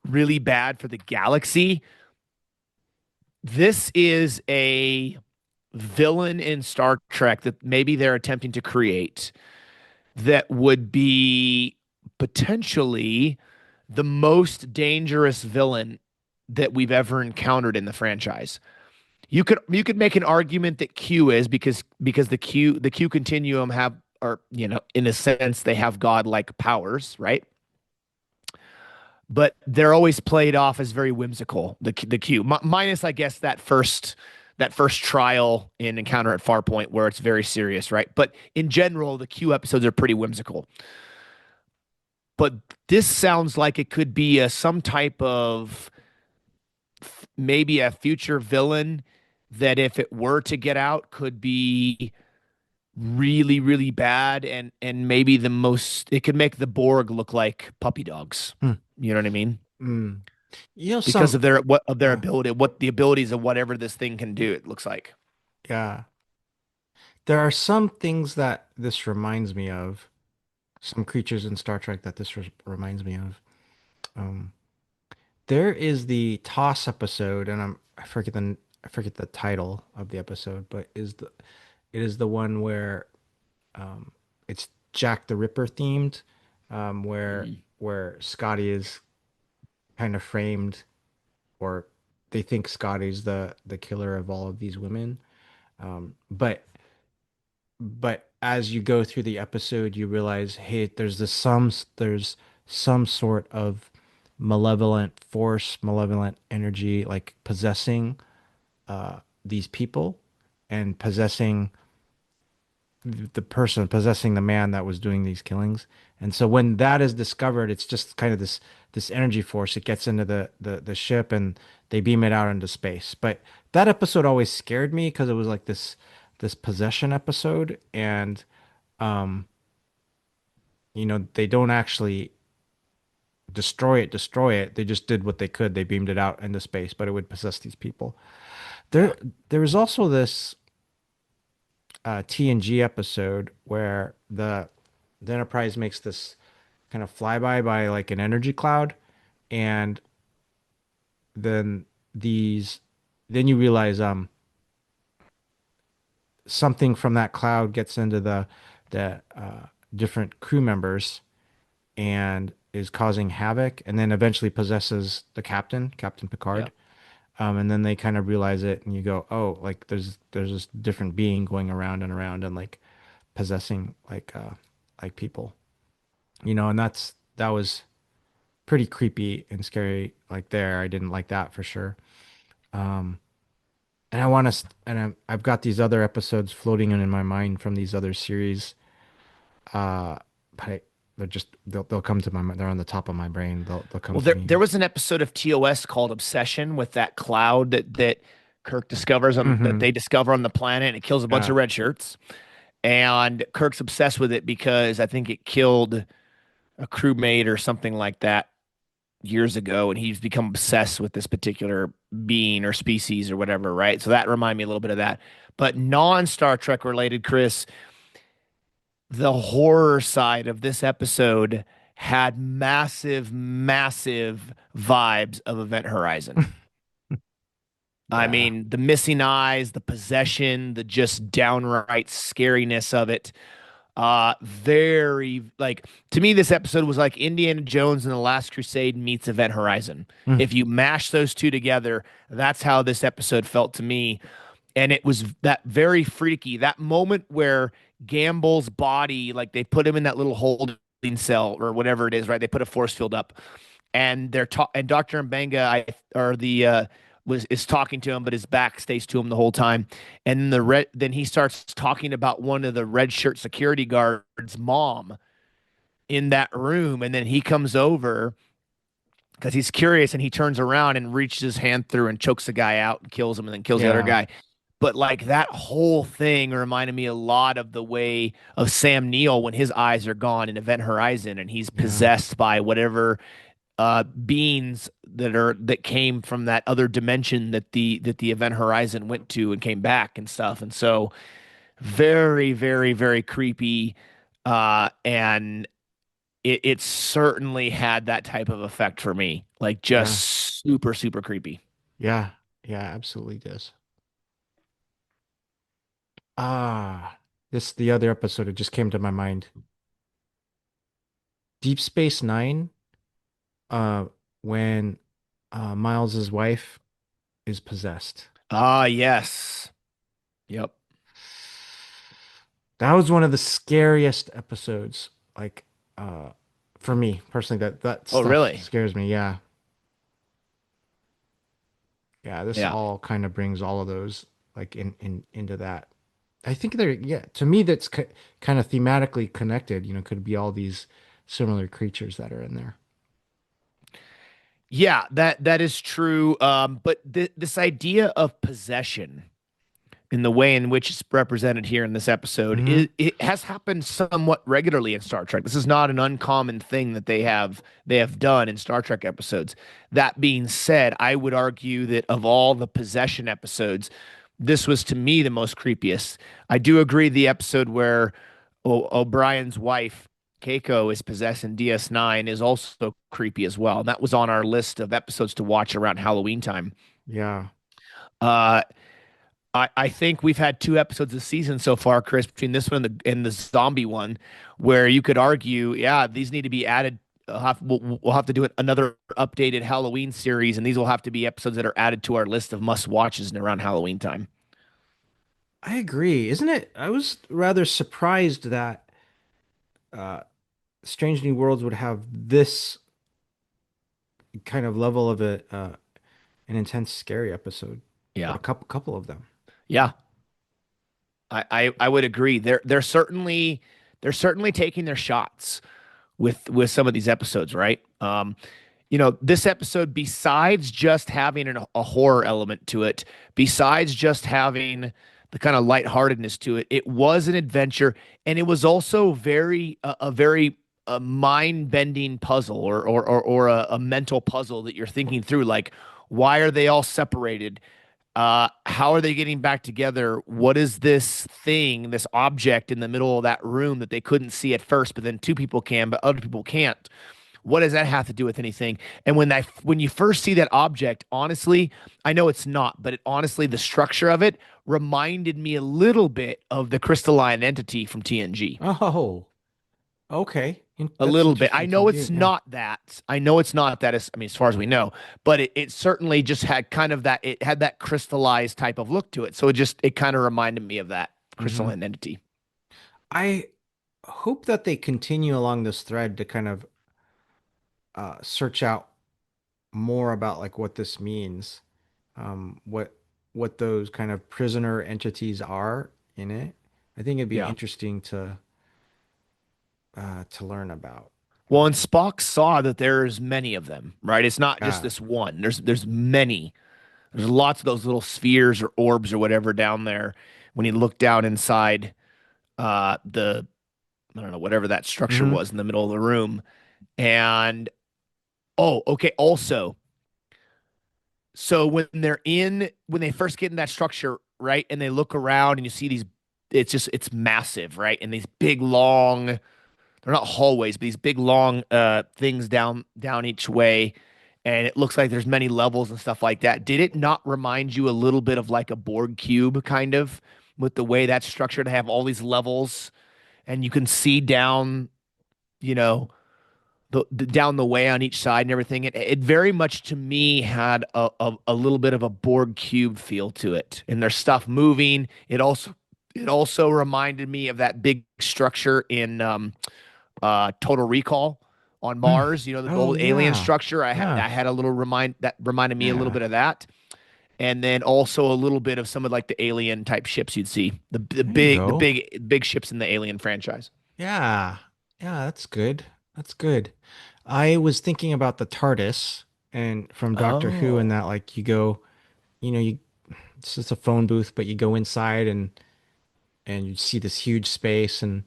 really bad for the galaxy. This is a villain in Star Trek that maybe they're attempting to create that would be potentially the most dangerous villain that we've ever encountered in the franchise. You could make an argument that Q is because the Q continuum have, or in a sense they have godlike powers, right? But they're always played off as very whimsical. The Q minus, I guess, that first trial in Encounter at Farpoint where it's very serious, right? But in general, the Q episodes are pretty whimsical. But this sounds like it could be some type of maybe a future villain that if it were to get out could be really really bad, and maybe the most it could make the Borg look like puppy dogs. Hmm. You know what I mean? Mm. You know, Because some, of their yeah, ability, what the abilities of whatever this thing can do, it looks like. yeah. There are some things that this reminds me of. Some creatures in Star Trek that this reminds me of. Um, there is the toss episode, and I forget the title of the episode, but is the it is the one where it's Jack the Ripper themed, Mhm. where Scotty is kind of framed, or they think Scotty's the killer of all of these women. But as you go through the episode, you realize, hey, there's some sort of malevolent force, malevolent energy, like possessing these people and possessing the person, possessing the man that was doing these killings. And so when that is discovered, it's just kind of this energy force. It gets into the ship and they beam it out into space. But that episode always scared me because it was like this possession episode, and um, they don't actually destroy it. They just did what they could. They beamed it out into space, but it would possess these people. Yeah. There was also this TNG episode where the Enterprise makes this. kind of flyby by like an energy cloud, and then these then you realize something from that cloud gets into the different crew members and is causing havoc, and then eventually possesses the captain, Captain Yeah. Picard. And then they kind of realize it, and you go, oh, like there's this different being going around and around and like possessing like people, and that was pretty creepy and scary. Like there, I didn't like that for sure. Um, and I want to, and I've got these other episodes floating in my mind from these other series. Uh, but they'll come to my mind. They're on the top of my brain. They'll come Well, to there me. was an episode of TOS called Obsession with that cloud that Kirk discovers on that Hmm. they discover on the planet and it kills a bunch Yeah, of red shirts. And Kirk's obsessed with it because I think it killed a crewmate or something like that years ago, and he's become obsessed with this particular being or species or whatever, right? So that reminded me a little bit of that. But non-Star Trek related, Chris, the horror side of this episode had massive, massive vibes of Event Horizon. I yeah, mean, the missing eyes, the possession, the just downright scariness of it. Very like to me, this episode was like Indiana Jones and the Last Crusade meets Event Horizon. mm, If you mash those two together, that's how this episode felt to me. And it was that very freaky, that moment where Gambel's body, like they put him in that little holding cell or whatever it is, right? They put a force field up, and and Dr. Mbenga, or the was is talking to him, but his back stays to him the whole time. And then he starts talking about one of the red shirt security guards' mom in that room, and then he comes over because he's curious, and he turns around and reaches his hand through and chokes the guy out and kills him, and then kills the other yeah, guy. But like that whole thing reminded me a lot of the way of Sam Neill when his eyes are gone in Event Horizon and he's yeah, possessed by whatever beings that came from that other dimension that the Event Horizon went to and came back and stuff. And so very, very, very creepy. And it certainly had that type of effect for me. Like just yeah, super, super creepy. yeah, yeah, absolutely does. Ah, this the other episode. It just came to my mind. Deep Space Nine. Uh, when Miles's wife is possessed. Ah, yes. Yep. That was one of the scariest episodes. Like, uh, for me personally, that Oh, stuff really? scares me. Yeah, yeah. This Yeah. all kind of brings all of those like in into that. I think they're yeah. To me, that's kind of thematically connected. Could be all these similar creatures that are in there. Yeah, that is true. But this idea of possession in the way in which it's represented here in this episode, Hmm. it has happened somewhat regularly in Star Trek. This is not an uncommon thing that they have done in Star Trek episodes. That being said, I would argue that of all the possession episodes, this was to me the most creepiest. I do agree the episode where O'Brien's wife Keiko is possessed in DS9 is also creepy as well. And that was on our list of episodes to watch around Halloween time. Yeah, Uh, I think we've had two episodes this season so far, Chris, between this one and the zombie one, where you could argue, yeah, these need to be added. We'll have to do another updated Halloween series, and these will have to be episodes that are added to our list of must watches around Halloween time. I agree. Isn't it? I was rather surprised that uh, Strange New Worlds would have this kind of level of an intense, scary episode, or Yeah, a couple of them. yeah, I would agree. They're certainly taking their shots with some of these episodes, right? This episode, besides just having a horror element to it, besides just having the kind of lightheartedness to it, it was an adventure, and it was also a very mind-bending puzzle or a mental puzzle that you're thinking through. Like, why are they all separated? How are they getting back together? What is this thing, this object in the middle of that room that they couldn't see at first, but then two people can, but other people can't? What does that have to do with anything? And when you first see that object, honestly, I know it's not, but honestly, the structure of it reminded me a little bit of the crystalline entity from TNG. Oh, okay. A That's little bit. I interesting to know view. it's Yeah. not that. I know it's not that. I mean, as far as we know, but it certainly just had kind of that. It had that crystallized type of look to it. So it kind of reminded me of that Hmm. crystalline entity. I hope that they continue along this thread to kind of search out more about like what this means, what those kind of prisoner entities are in it. I think it'd be Yeah. interesting to learn about. Well, and Spock saw that there's many of them, right? It's not just Yeah. this one. There's many. There's lots of those little spheres or orbs or whatever down there. When you look down inside the I don't know whatever that structure Hmm. was in the middle of the room, and oh, okay. Also, so when they first get in that structure, right, and they look around and you see these, it's massive, right, and these big long, they're not hallways, but these big long things down each way, and it looks like there's many levels and stuff like that. Did it not remind you a little bit of like a Borg cube, kind of, with the way that's structured to have all these levels, and you can see down, you know, down the way on each side and everything. It very much to me had a little bit of a Borg cube feel to it, and there's stuff moving. It also reminded me of that big structure in Total Recall on Mm. Mars. You know, the Oh old alien yeah. structure. Yeah. I had a little that reminded me a little Yeah. bit of that, and then also a little bit of some of like the alien type ships you'd see, There you go. big ships in the Alien franchise. Yeah. Yeah, that's good. That's good. I was thinking about the TARDIS and from Doctor Who and Oh, that like you go, you it's just a phone booth, but you go inside and you see this huge space and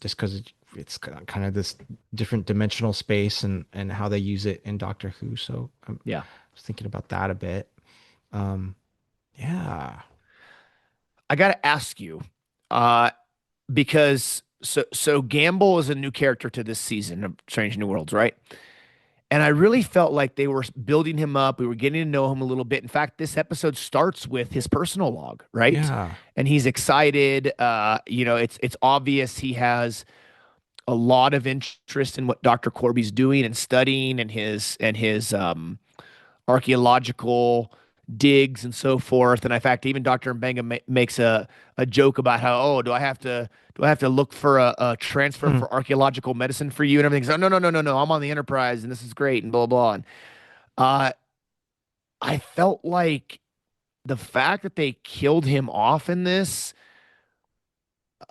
just because it's kind of this different dimensional space and how they use it in Doctor Who. So yeah. I was thinking about that a bit. Um, yeah. I got to ask you, uh, because so Gambel is a new character to this season of Strange New Worlds, right? And I really felt like they were building him up. We were getting to know him a little bit. In fact, this episode starts with his personal log, right? Yeah. And he's excited. It's obvious he has a lot of interest in what Dr. Korby's doing and studying and his archeological digs and so forth. And in fact, even Dr. Mbenga makes a joke about how, oh, do I have to look for a transfer Hmm. for archaeological medicine for you and everything? So no, no, no, no, no. I'm on the Enterprise and this is great and blah blah. And uh, I felt like the fact that they killed him off in this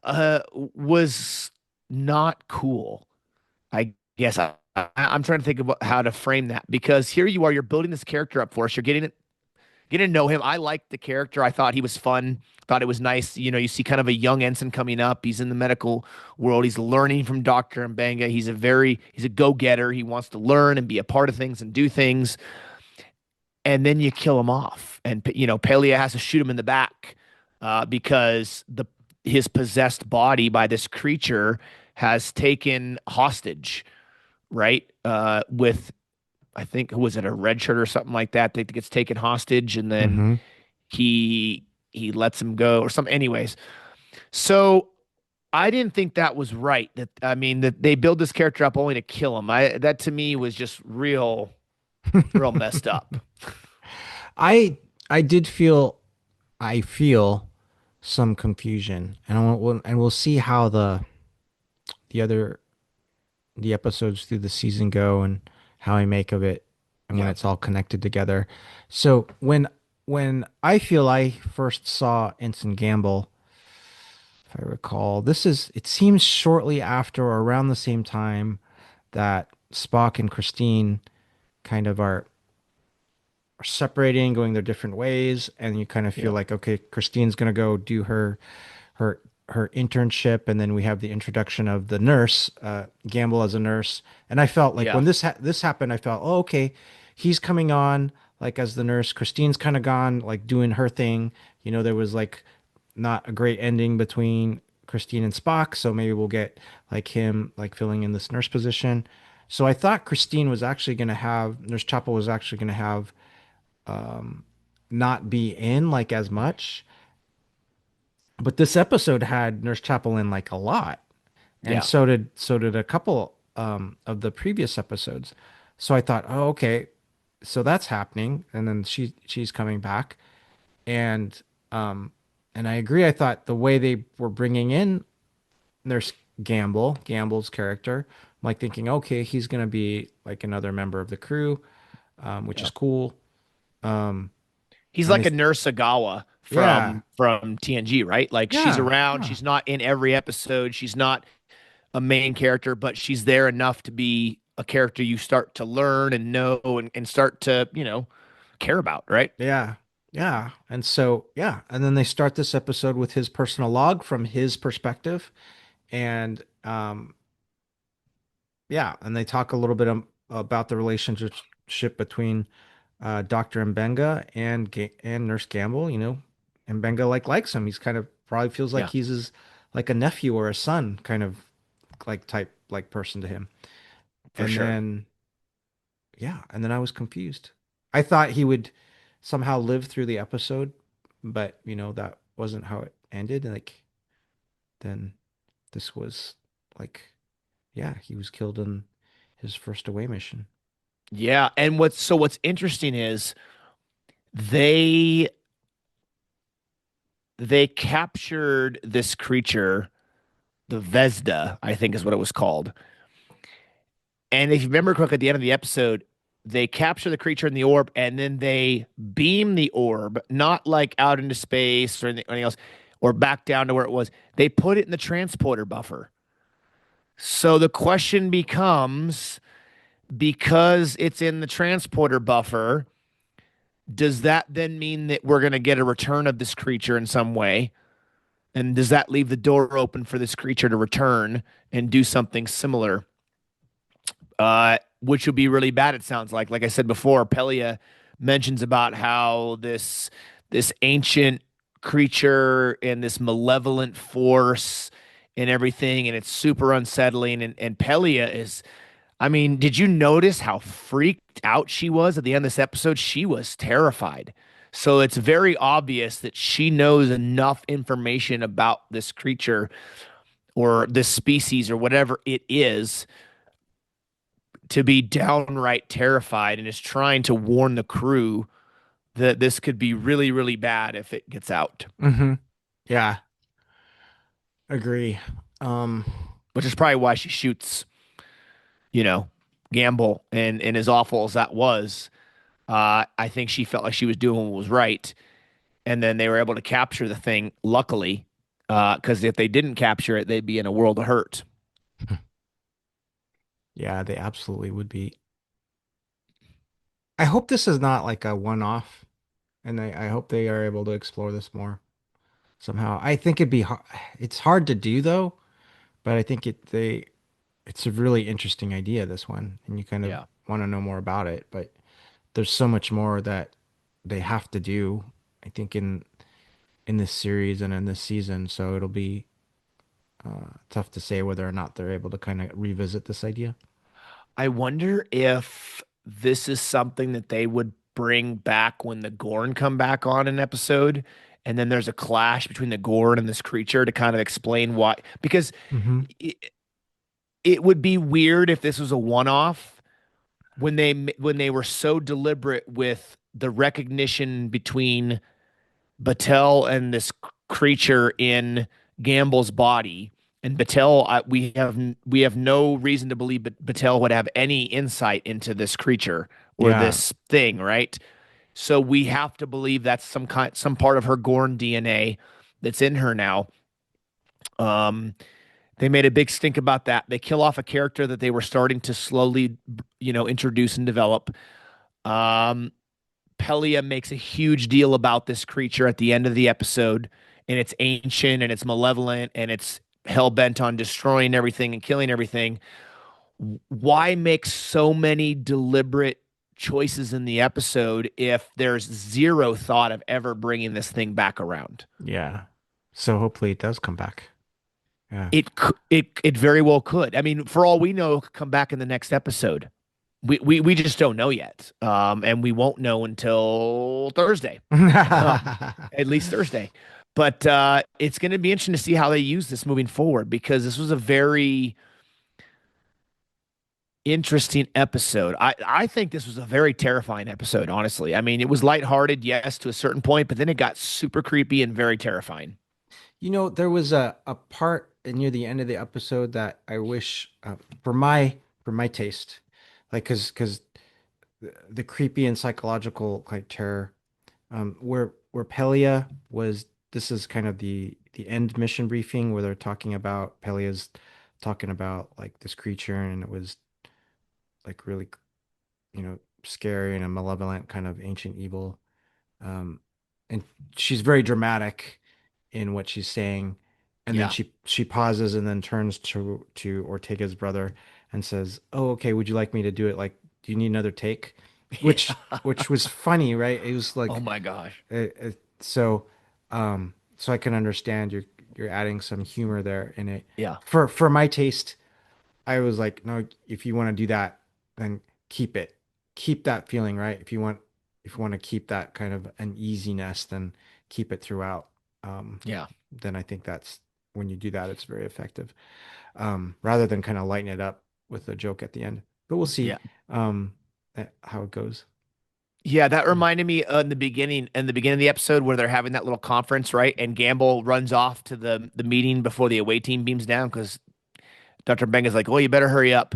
was not cool. I guess I'm trying to think about how to frame that because here you are, you're building this character up for us. You're getting to know him. I liked the character. I thought he was fun. Thought it was nice. You know, you see kind of a young ensign coming up. He's in the medical world. He's learning from Doctor Mbenga. He's a go getter. He wants to learn and be a part of things and do things. And then you kill him off, and Pelia has to shoot him in the back because the his possessed body by this creature has taken hostage, right? With I think who was it, a Redshirt or something like that that gets taken hostage, and then Hmm. he lets him go or something. Anyways, so I didn't think that was right. That I mean that they build this character up only to kill him. I that to me was just real messed up. I did feel I feel some confusion, and we'll see how the other the episodes through the season go and how I make of it and when Yeah, it's all connected together. So when I feel I first saw Ensign Gamble, if I recall, it seems shortly after or around the same time that Spock and Christine kind of are separating, going their different ways, and you kind of feel yeah, like, okay, Christine's gonna go do her her internship, and then we have the introduction of the nurse, Gamble as a nurse. And I felt like yeah, when this happened, I felt, oh, okay, he's coming on like as the nurse. Christine's kind of gone, like doing her thing. There was like not a great ending between Christine and Spock, so maybe we'll get like him like filling in this nurse position. So I thought Christine was actually going to have Nurse Chapel was actually going to have not be in like as much, but this episode had Nurse Chapel in like a lot, and Yeah, so did a couple of the previous episodes. So I thought, oh, okay, so that's happening, and then she's coming back, and um, and I agree. I thought the way they were bringing in Nurse Gambel's character, I'm like thinking, okay, he's gonna be like another member of the crew, which yeah. is cool. Um, He's and like they, a Nurse Sagawa yeah, from TNG, right? Like she's yeah, around, yeah. she's not in every episode, she's not a main character, but she's there enough to be a character you start to learn and know and start to, care about, right? Yeah. Yeah. And so, yeah. And then they start this episode with his personal log from his perspective. And yeah. And they talk a little bit about the relationship between Dr. Mbenga and Nurse Gamble. Mbenga like likes him. He's kind of probably feels like Yeah, he's his like a nephew or a son kind of like type like person to him. for And sure. then yeah, and then I was confused. I thought he would somehow live through the episode, but that wasn't how it ended. Like then this was like, yeah, he was killed in his first away mission. Yeah, and what's interesting is they they captured this creature, the Vesda, I think is what it was called. And if you remember correctly, at the end of the episode, they capture the creature in the orb and then they beam the orb, not like out into space or anything else, or back down to where it was. They put it in the transporter buffer. So the question becomes, because it's in the transporter buffer, does that then mean that we're going to get a return of this creature in some way? And does that leave the door open for this creature to return and do something similar? Which would be really bad. It sounds like. Like I said before, Pelia mentions about how this ancient creature and this malevolent force and everything, and it's super unsettling. And Pelia is. I mean, did you notice how freaked out she was at the end of this episode? She was terrified. So it's very obvious that she knows enough information about this creature or this species or whatever it is to be downright terrified and is trying to warn the crew that this could be really, really bad if it gets out, Hmm. Yeah, agree. Um, which is probably why she shoots, you know, Gambel. And as awful as that was, I think she felt like she was doing what was right. And then they were able to capture the thing, luckily, because if they didn't capture it, they'd be in a world of hurt. yeah, they absolutely would be. I hope this is not like a one-off, and I hope they are able to explore this more somehow. I think it's hard to do though, but I think it's a really interesting idea, this one, and you kind of Yeah. want to know more about it, but there's so much more that they have to do, I think, in this series and in this season, so it'll be tough to say whether or not they're able to kind of revisit this idea. I wonder if this is something that they would bring back when the Gorn come back on an episode, and then there's a clash between the Gorn and this creature to kind of explain why. Because Hmm. it, it would be weird if this was a one-off when they were so deliberate with the recognition between Battelle and this creature in Gambel's body. And Battelle, we have no reason to believe Battelle would have any insight into this creature or Yeah. this thing, right? So we have to believe that's some part of her Gorn DNA that's in her now. Um, they made a big stink about that. They kill off a character that they were starting to slowly, introduce and develop. Um, Pelia makes a huge deal about this creature at the end of the episode, and it's ancient and it's malevolent and it's hell bent on destroying everything and killing everything. Why make so many deliberate choices in the episode if there's zero thought of ever bringing this thing back around. Yeah. So hopefully it does come back. Yeah. It very well could. I mean, for all we know, it could come back in the next episode. We just don't know yet, and we won't know until Thursday, at least Thursday. But it's going to be interesting to see how they use this moving forward because this was a very interesting episode. I think this was a very terrifying episode, honestly. I mean, it was lighthearted, yes, to a certain point, but then it got super creepy and very terrifying. There was a part near the end of the episode that I wish, for my taste, like because the creepy and psychological like terror, where Pelia was. This is kind of the end mission briefing where they're talking about Pelia's talking about like this creature, and it was like really, scary and a malevolent kind of ancient evil. Um, and she's very dramatic in what she's saying. And then Yeah. she pauses and then turns to Ortega's brother and says, "Oh, okay, would you like me to do it? Like, do you need another take?" Yeah. Which was funny, right? It was Oh like my gosh. so so I can understand you're adding some humor there in it. Yeah. For my taste, I was like, no, if you want to do that, then keep it. Keep that feeling, right? If you want to keep that kind of uneasiness, then keep it throughout. Um, Yeah. then I think that's when you do that, it's very effective. Rather than kind of lighten it up with a joke at the end. But we'll see Yeah. how it goes. Yeah, that reminded me in the beginning of the episode where they're having that little conference, right? And Gambel runs off to the meeting before the away team beams down because Dr. Beng is like, "Oh, you better hurry up."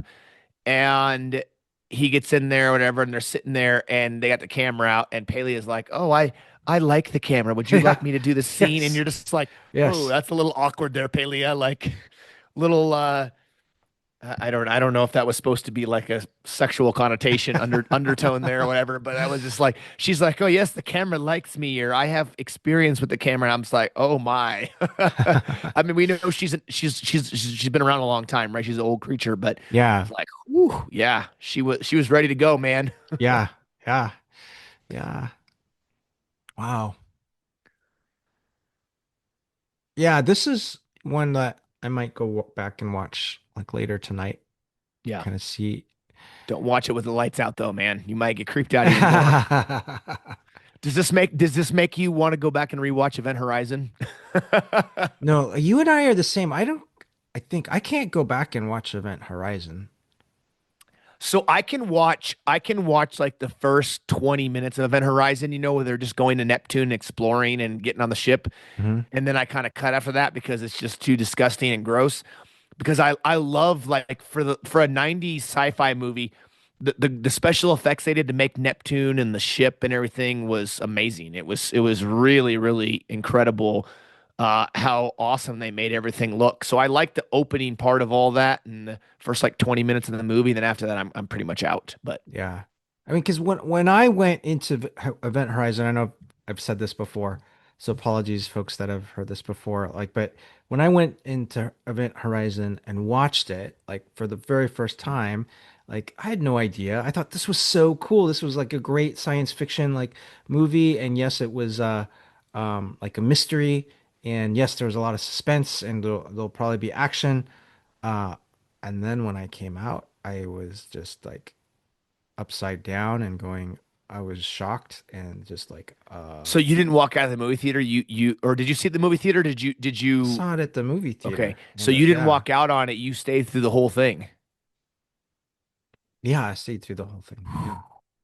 And he gets in there or whatever, and they're sitting there and they got the camera out, and Paley is like, "Oh, I like the camera. Would you like Yeah. me to do the scene?" And Yes. you're just like, "Oh, Yes. that's a little awkward there, Paley. Like little I don't know if that was supposed to be like a sexual connotation undertone there or whatever, but I was just like she's like, "Oh yes, the camera likes me," or "I have experience with the camera." And I'm just like, "Oh my." I mean, we know she's been around a long time, right? She's an old creature, but Yeah. it's like, whew, yeah, she was ready to go, man. Yeah. Yeah. Yeah. Wow. Yeah, this is one that I might go back and watch like later tonight. Yeah. Kind of see. Don't watch it with the lights out though, man. You might get creeped out even more. Does this make you want to go back and rewatch Event Horizon? No, you and I are the same. I think I can't go back and watch Event Horizon. So I can watch like the first 20 minutes of Event Horizon, where they're just going to Neptune, exploring and getting on the ship. Hmm. And then I kind of cut after that because it's just too disgusting and gross. Because I love like for a 90s sci-fi movie, the special effects they did to make Neptune and the ship and everything was amazing. It was really, really incredible how awesome they made everything look. So I like the opening part of all that and the first like 20 minutes of the movie. Then after that, I'm pretty much out. But Yeah. I mean, because when I went into Event Horizon, I know I've said this before, so apologies, folks that have heard this before. Like, but when I went into Event Horizon and watched it, like for the very first time, like I had no idea. I thought this was so cool. This was like a great science fiction like movie, and yes, it was like a mystery, and yes, there was a lot of suspense, and there'll probably be action. Uh, and then when I came out, I was just like upside down and going, I was shocked and just like, so you didn't walk out of the movie theater. You or did you see the movie theater? Did you? saw it at the movie Okay, theater. so And you didn't yeah, walk out on it. You stayed through the whole thing. yeah, I stayed through the whole thing. Yeah.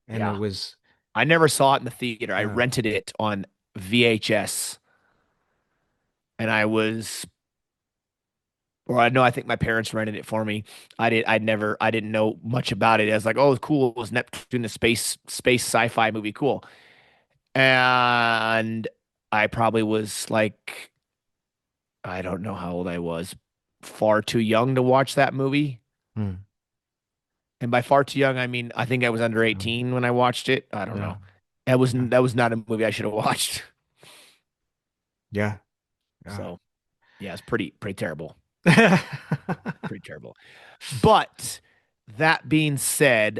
And it Yeah. was, I never saw it in the theater. I yeah. rented it on VHS, and or I know I think my parents rented it for me. I didn't know much about it. I was like, oh, cool. It was Neptune, the space sci-fi movie, cool. And I probably was like, I don't know how old I was, far too young to watch that movie. Hmm. And by far too young, I mean I think I was under Um, 18 when I watched it. I don't yeah. know. Yeah. That was not a movie I should have watched. Yeah. Yeah. So yeah, it's pretty terrible. Pretty terrible. But that being said,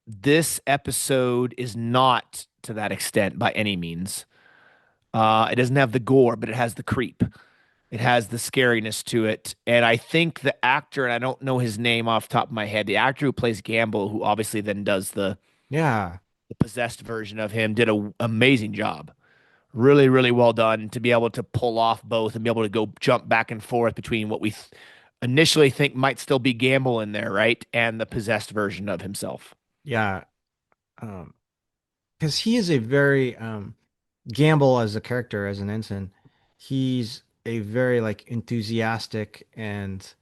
this episode is not to that extent by any means. It doesn't have the gore, but it has the creep. It has the scariness to it. And I think the actor, and I don't know his name off the top of my head, the actor who plays Gambel, who obviously then does Yeah. the possessed version of him, did an amazing job. Really, really well done to be able to pull off both and be able to go jump back and forth between what we initially think might still be Gamble in there, right? And the possessed version of himself. Yeah. Um, because he is a very Gamble as a character, as an ensign, he's a very like enthusiastic and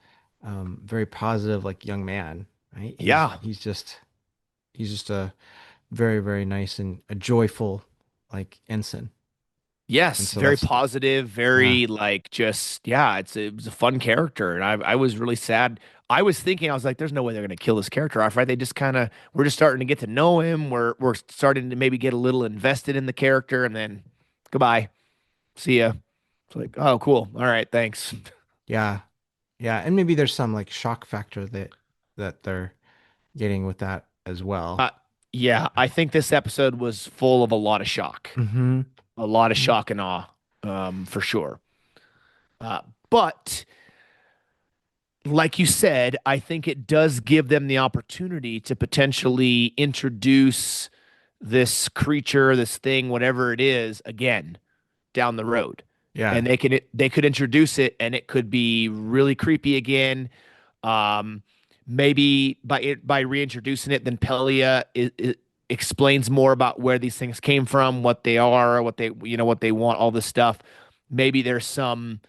very positive like young man, right? Yeah. He's just a very, very nice and a joyful like ensign. And Yes, so very that's positive, yeah. very like just yeah, it was a fun character, and I was really sad. I was thinking I was like, there's no way they're gonna kill this character off, right? They just kind of we're just starting to get to know him. We're starting to maybe get a little invested in the character, and then goodbye, see ya. It's like, oh, cool, all right, thanks. Yeah. Yeah. And maybe there's some like shock factor that they're getting with that as well. Uh, yeah, I think this episode was full of a lot of shock, Hmm. a lot of shock and awe, for sure. Uh, but like you said, I think it does give them the opportunity to potentially introduce this creature, this thing, whatever it is, again down the road. Yeah. And they could introduce it and it could be really creepy again. Um, maybe by reintroducing it, then Pelia it explains more about where these things came from, what they are, what they what they want, all this stuff. Maybe there's some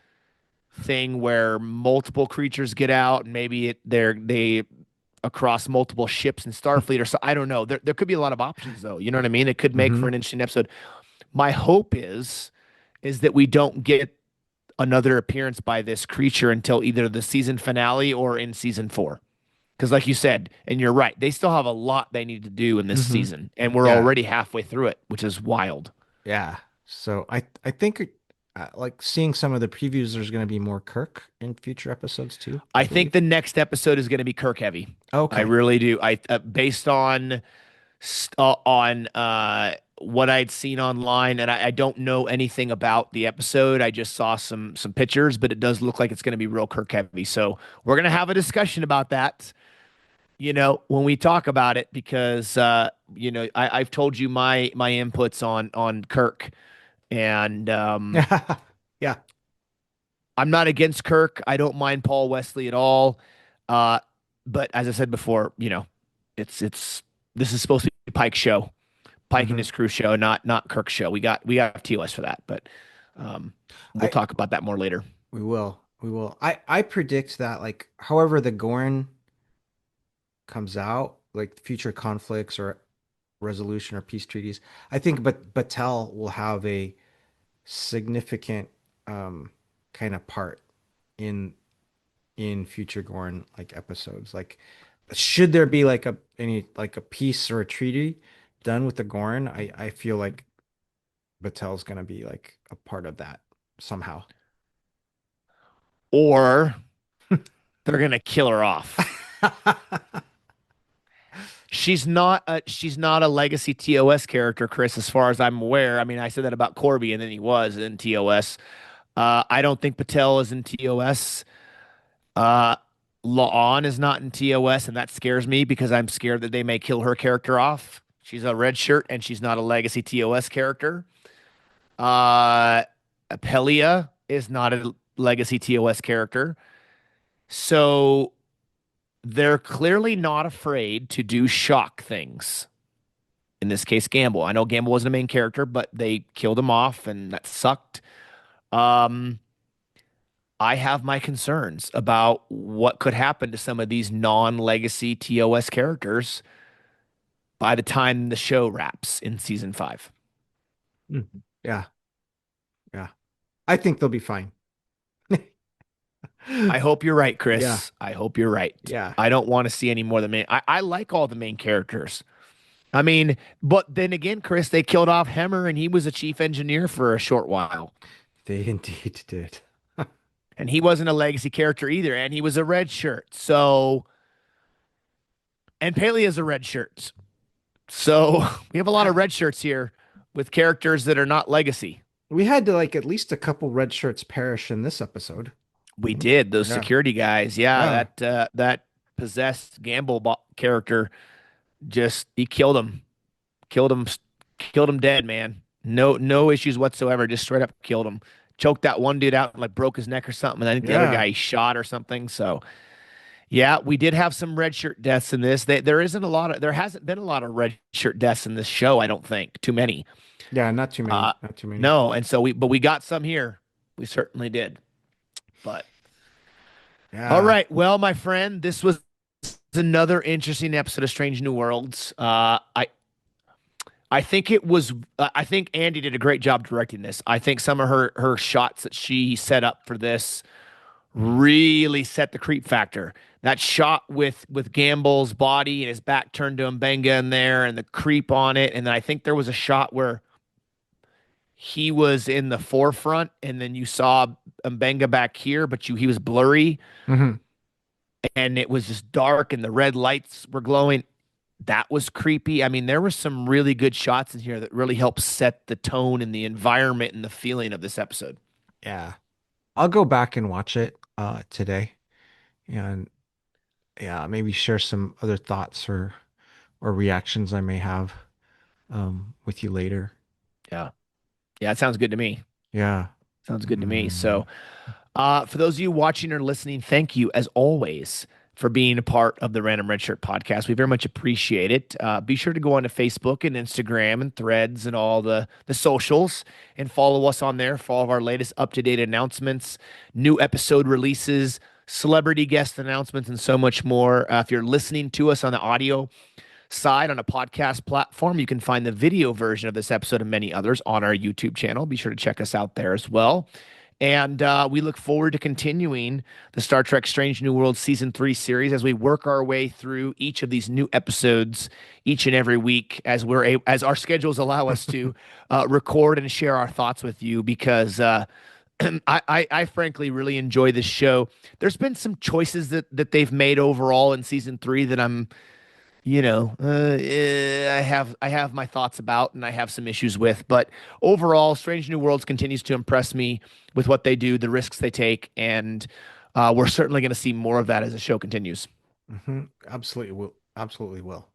thing where multiple creatures get out and maybe they across multiple ships in Starfleet or so. I don't know. There could be a lot of options though. You know what I mean? It could make for Hmm. an interesting episode. My hope is that we don't get another appearance by this creature until either the season finale or in season 4. Because, like you said, and you're right, they still have a lot they need to do in this Hmm. season, and we're Yeah. already halfway through it, which is wild. Yeah. So I think like seeing some of the previews, there's going to be more Kirk in future episodes too, I I think believe. the next episode is going to be Kirk heavy. I Okay. really do. I based on what I'd seen online, and I don't know anything about the episode. I just saw some pictures, but it does look like it's going to be real Kirk heavy. So we're going to have a discussion about that. When we talk about it, because I've told you my inputs on Kirk, and Yeah. I'm not against Kirk. I don't mind Paul Wesley at all. Uh, but as I said before, it's this is supposed to be Pike's show, Pike and Hmm. his crew show, not Kirk's show. We got TOS for that, but we'll I talk about that more later. We will. We will. I predict that like however the Gorn comes out, like future conflicts or resolution or peace treaties, I think but Battelle will have a significant um kind of part in future Gorn like episodes. Like should there be like any like a peace or a treaty done with the Gorn, I feel like Battelle's gonna be like a part of that somehow. Or they're gonna kill her off. She's not a legacy TOS character, Chris, as far as I'm aware. I mean, I said that about Korby, and then he was in TOS. I don't think Patel is in TOS. Uh, La'an is not in TOS, and that scares me because I'm scared that they may kill her character off. She's a red shirt, and she's not a legacy TOS character. Uh, Apelia is not a legacy TOS character. So they're clearly not afraid to do shock things. In this case, Gamble. I know Gamble wasn't a main character, but they killed him off, and that sucked. Um, I have my concerns about what could happen to some of these non-legacy TOS characters by the time the show wraps in season 5. Mhm. Yeah, yeah. I think they'll be fine. I hope you're right, Yeah, Chris. I hope you're right. yeah. I don't want to see any more than main. I like all the main characters. I mean, but then again, Chris, they killed off Hemmer, and he was a chief engineer for a short while. They indeed did. And he wasn't a legacy character either, and he was a red shirt. So, and Paley is a red shirt. So we have a lot of red shirts here with characters that are not legacy. We had to like at least a couple red shirts perish in this episode. We did those Yeah. security guys. Yeah, Yeah. that possessed character just he killed him, killed him dead, man. No issues whatsoever. Just straight up killed him. Choked that one dude out and like broke his neck or something. And I think the other Yeah. guy he shot or something. So yeah, we did have some red shirt deaths in this. There hasn't been a lot of red shirt deaths in this show. I don't think too many. Yeah, not too many. Uh, Not too many. no, and so we got some here. We certainly did. But all Yeah. right, well, my friend, this was another interesting episode of Strange New Worlds. I think it was. I think Andy did a great job directing this. I think some of her shots that she set up for this really set the creep factor. That shot with Gambel's body and his back turned to Mbenga in there, and the creep on it. And then I think there was a shot where he was in the forefront, and then you saw Mbenga back here, but he was blurry, Hmm. and it was just dark, and the red lights were glowing. That was creepy. I mean, there were some really good shots in here that really helped set the tone and the environment and the feeling of this episode. Yeah. I'll go back and watch it today and yeah, maybe share some other thoughts or reactions I may have with you later. Yeah. Yeah, it sounds good to me. Yeah. Sounds good to me. Mm. So, for those of you watching or listening, thank you as always for being a part of the Random Redshirt podcast. We very much appreciate it. Be sure to go on to Facebook and Instagram and Threads and all the socials and follow us on there for all of our latest up to date announcements, new episode releases, celebrity guest announcements, and so much more. If you're listening to us on the audio side on a podcast platform, you can find the video version of this episode and many others on our YouTube channel. Be sure to check us out there as well. And we look forward to continuing the Star Trek Strange New World Season 3 series as we work our way through each of these new episodes each and every week as our schedules allow us to record and share our thoughts with you because I frankly really enjoy this show. There's been some choices that they've made overall in Season 3 that I have my thoughts about and I have some issues with. But overall, Strange New Worlds continues to impress me with what they do, the risks they take, and we're certainly going to see more of that as the show continues. Hmm. Absolutely will. Absolutely will.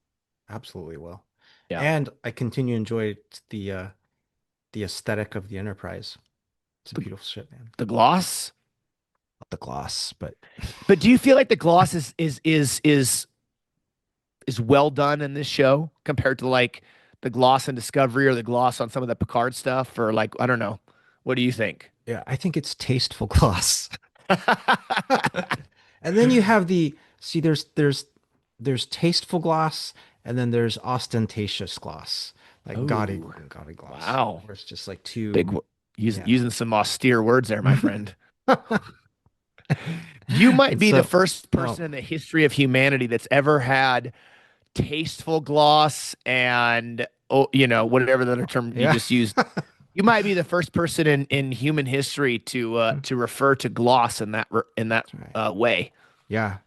Absolutely will. Yeah, And I continue to enjoy the aesthetic of the Enterprise. It's a the, beautiful ship, man. the gloss. Not the gloss, but But do you feel like the gloss is well done in this show compared to like the gloss in Discovery or the gloss on some of the Picard stuff, or like I don't know. What do you think? yeah, I think it's tasteful gloss. And then you have the see there's tasteful gloss and then there's ostentatious gloss. Like Oh, gaudy gloss. wow. Where it's just like too Big using yeah. using some austere words there, my friend. You might And be the so first oh person in the history of humanity that's ever had tasteful gloss and whatever the other term you yeah. just used. You might be the first person in human history to refer to gloss in that That's right. way. Yeah.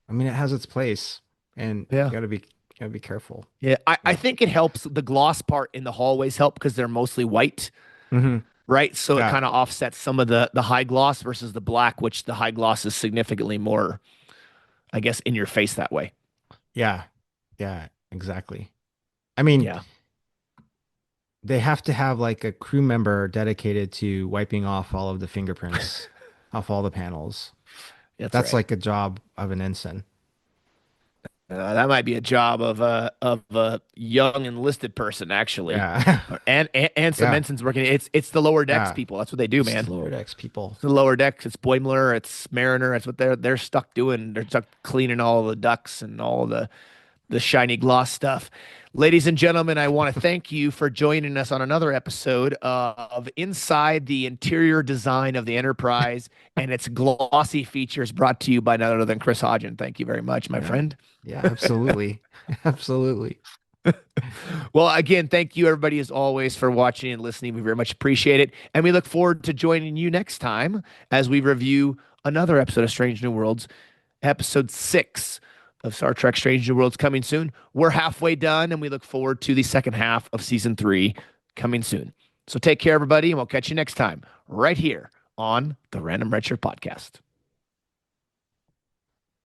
I mean it has its place and Yeah. you gotta be careful. Yeah, I Yeah. think it helps the gloss part in the hallways help because they're mostly white, Hmm. right? So it Yeah. kind of offsets some of the high gloss versus the black, which the high gloss is significantly more, I guess, in your face that way. Yeah. Yeah, exactly. I mean, Yeah, they have to have like a crew member dedicated to wiping off all of the fingerprints off all the panels. that's That's right. like a job of an ensign. That might be a job of a young enlisted person, actually, Yeah. and some Yeah. ensigns working. It's the lower decks Yeah. people. That's what they do, It's man. the lower decks people. It's the lower decks. It's Boimler. It's Mariner. That's what they're stuck doing. They're stuck cleaning all the ducts and all the shiny gloss stuff. Ladies and gentlemen, I want to thank you for joining us on another episode of Inside the Interior Design of the Enterprise and its glossy features brought to you by none other than Chris Hodgen. Thank you very much, my Yeah. friend. Yeah, absolutely. Absolutely. Well, again, thank you everybody as always for watching and listening. We very much appreciate it. And we look forward to joining you next time as we review another episode of Strange New Worlds, episode 6, of Star Trek Strange New Worlds coming soon. We're halfway done, and we look forward to the second half of season 3 coming soon. So take care, everybody, and we'll catch you next time right here on the Random Redshirt Podcast.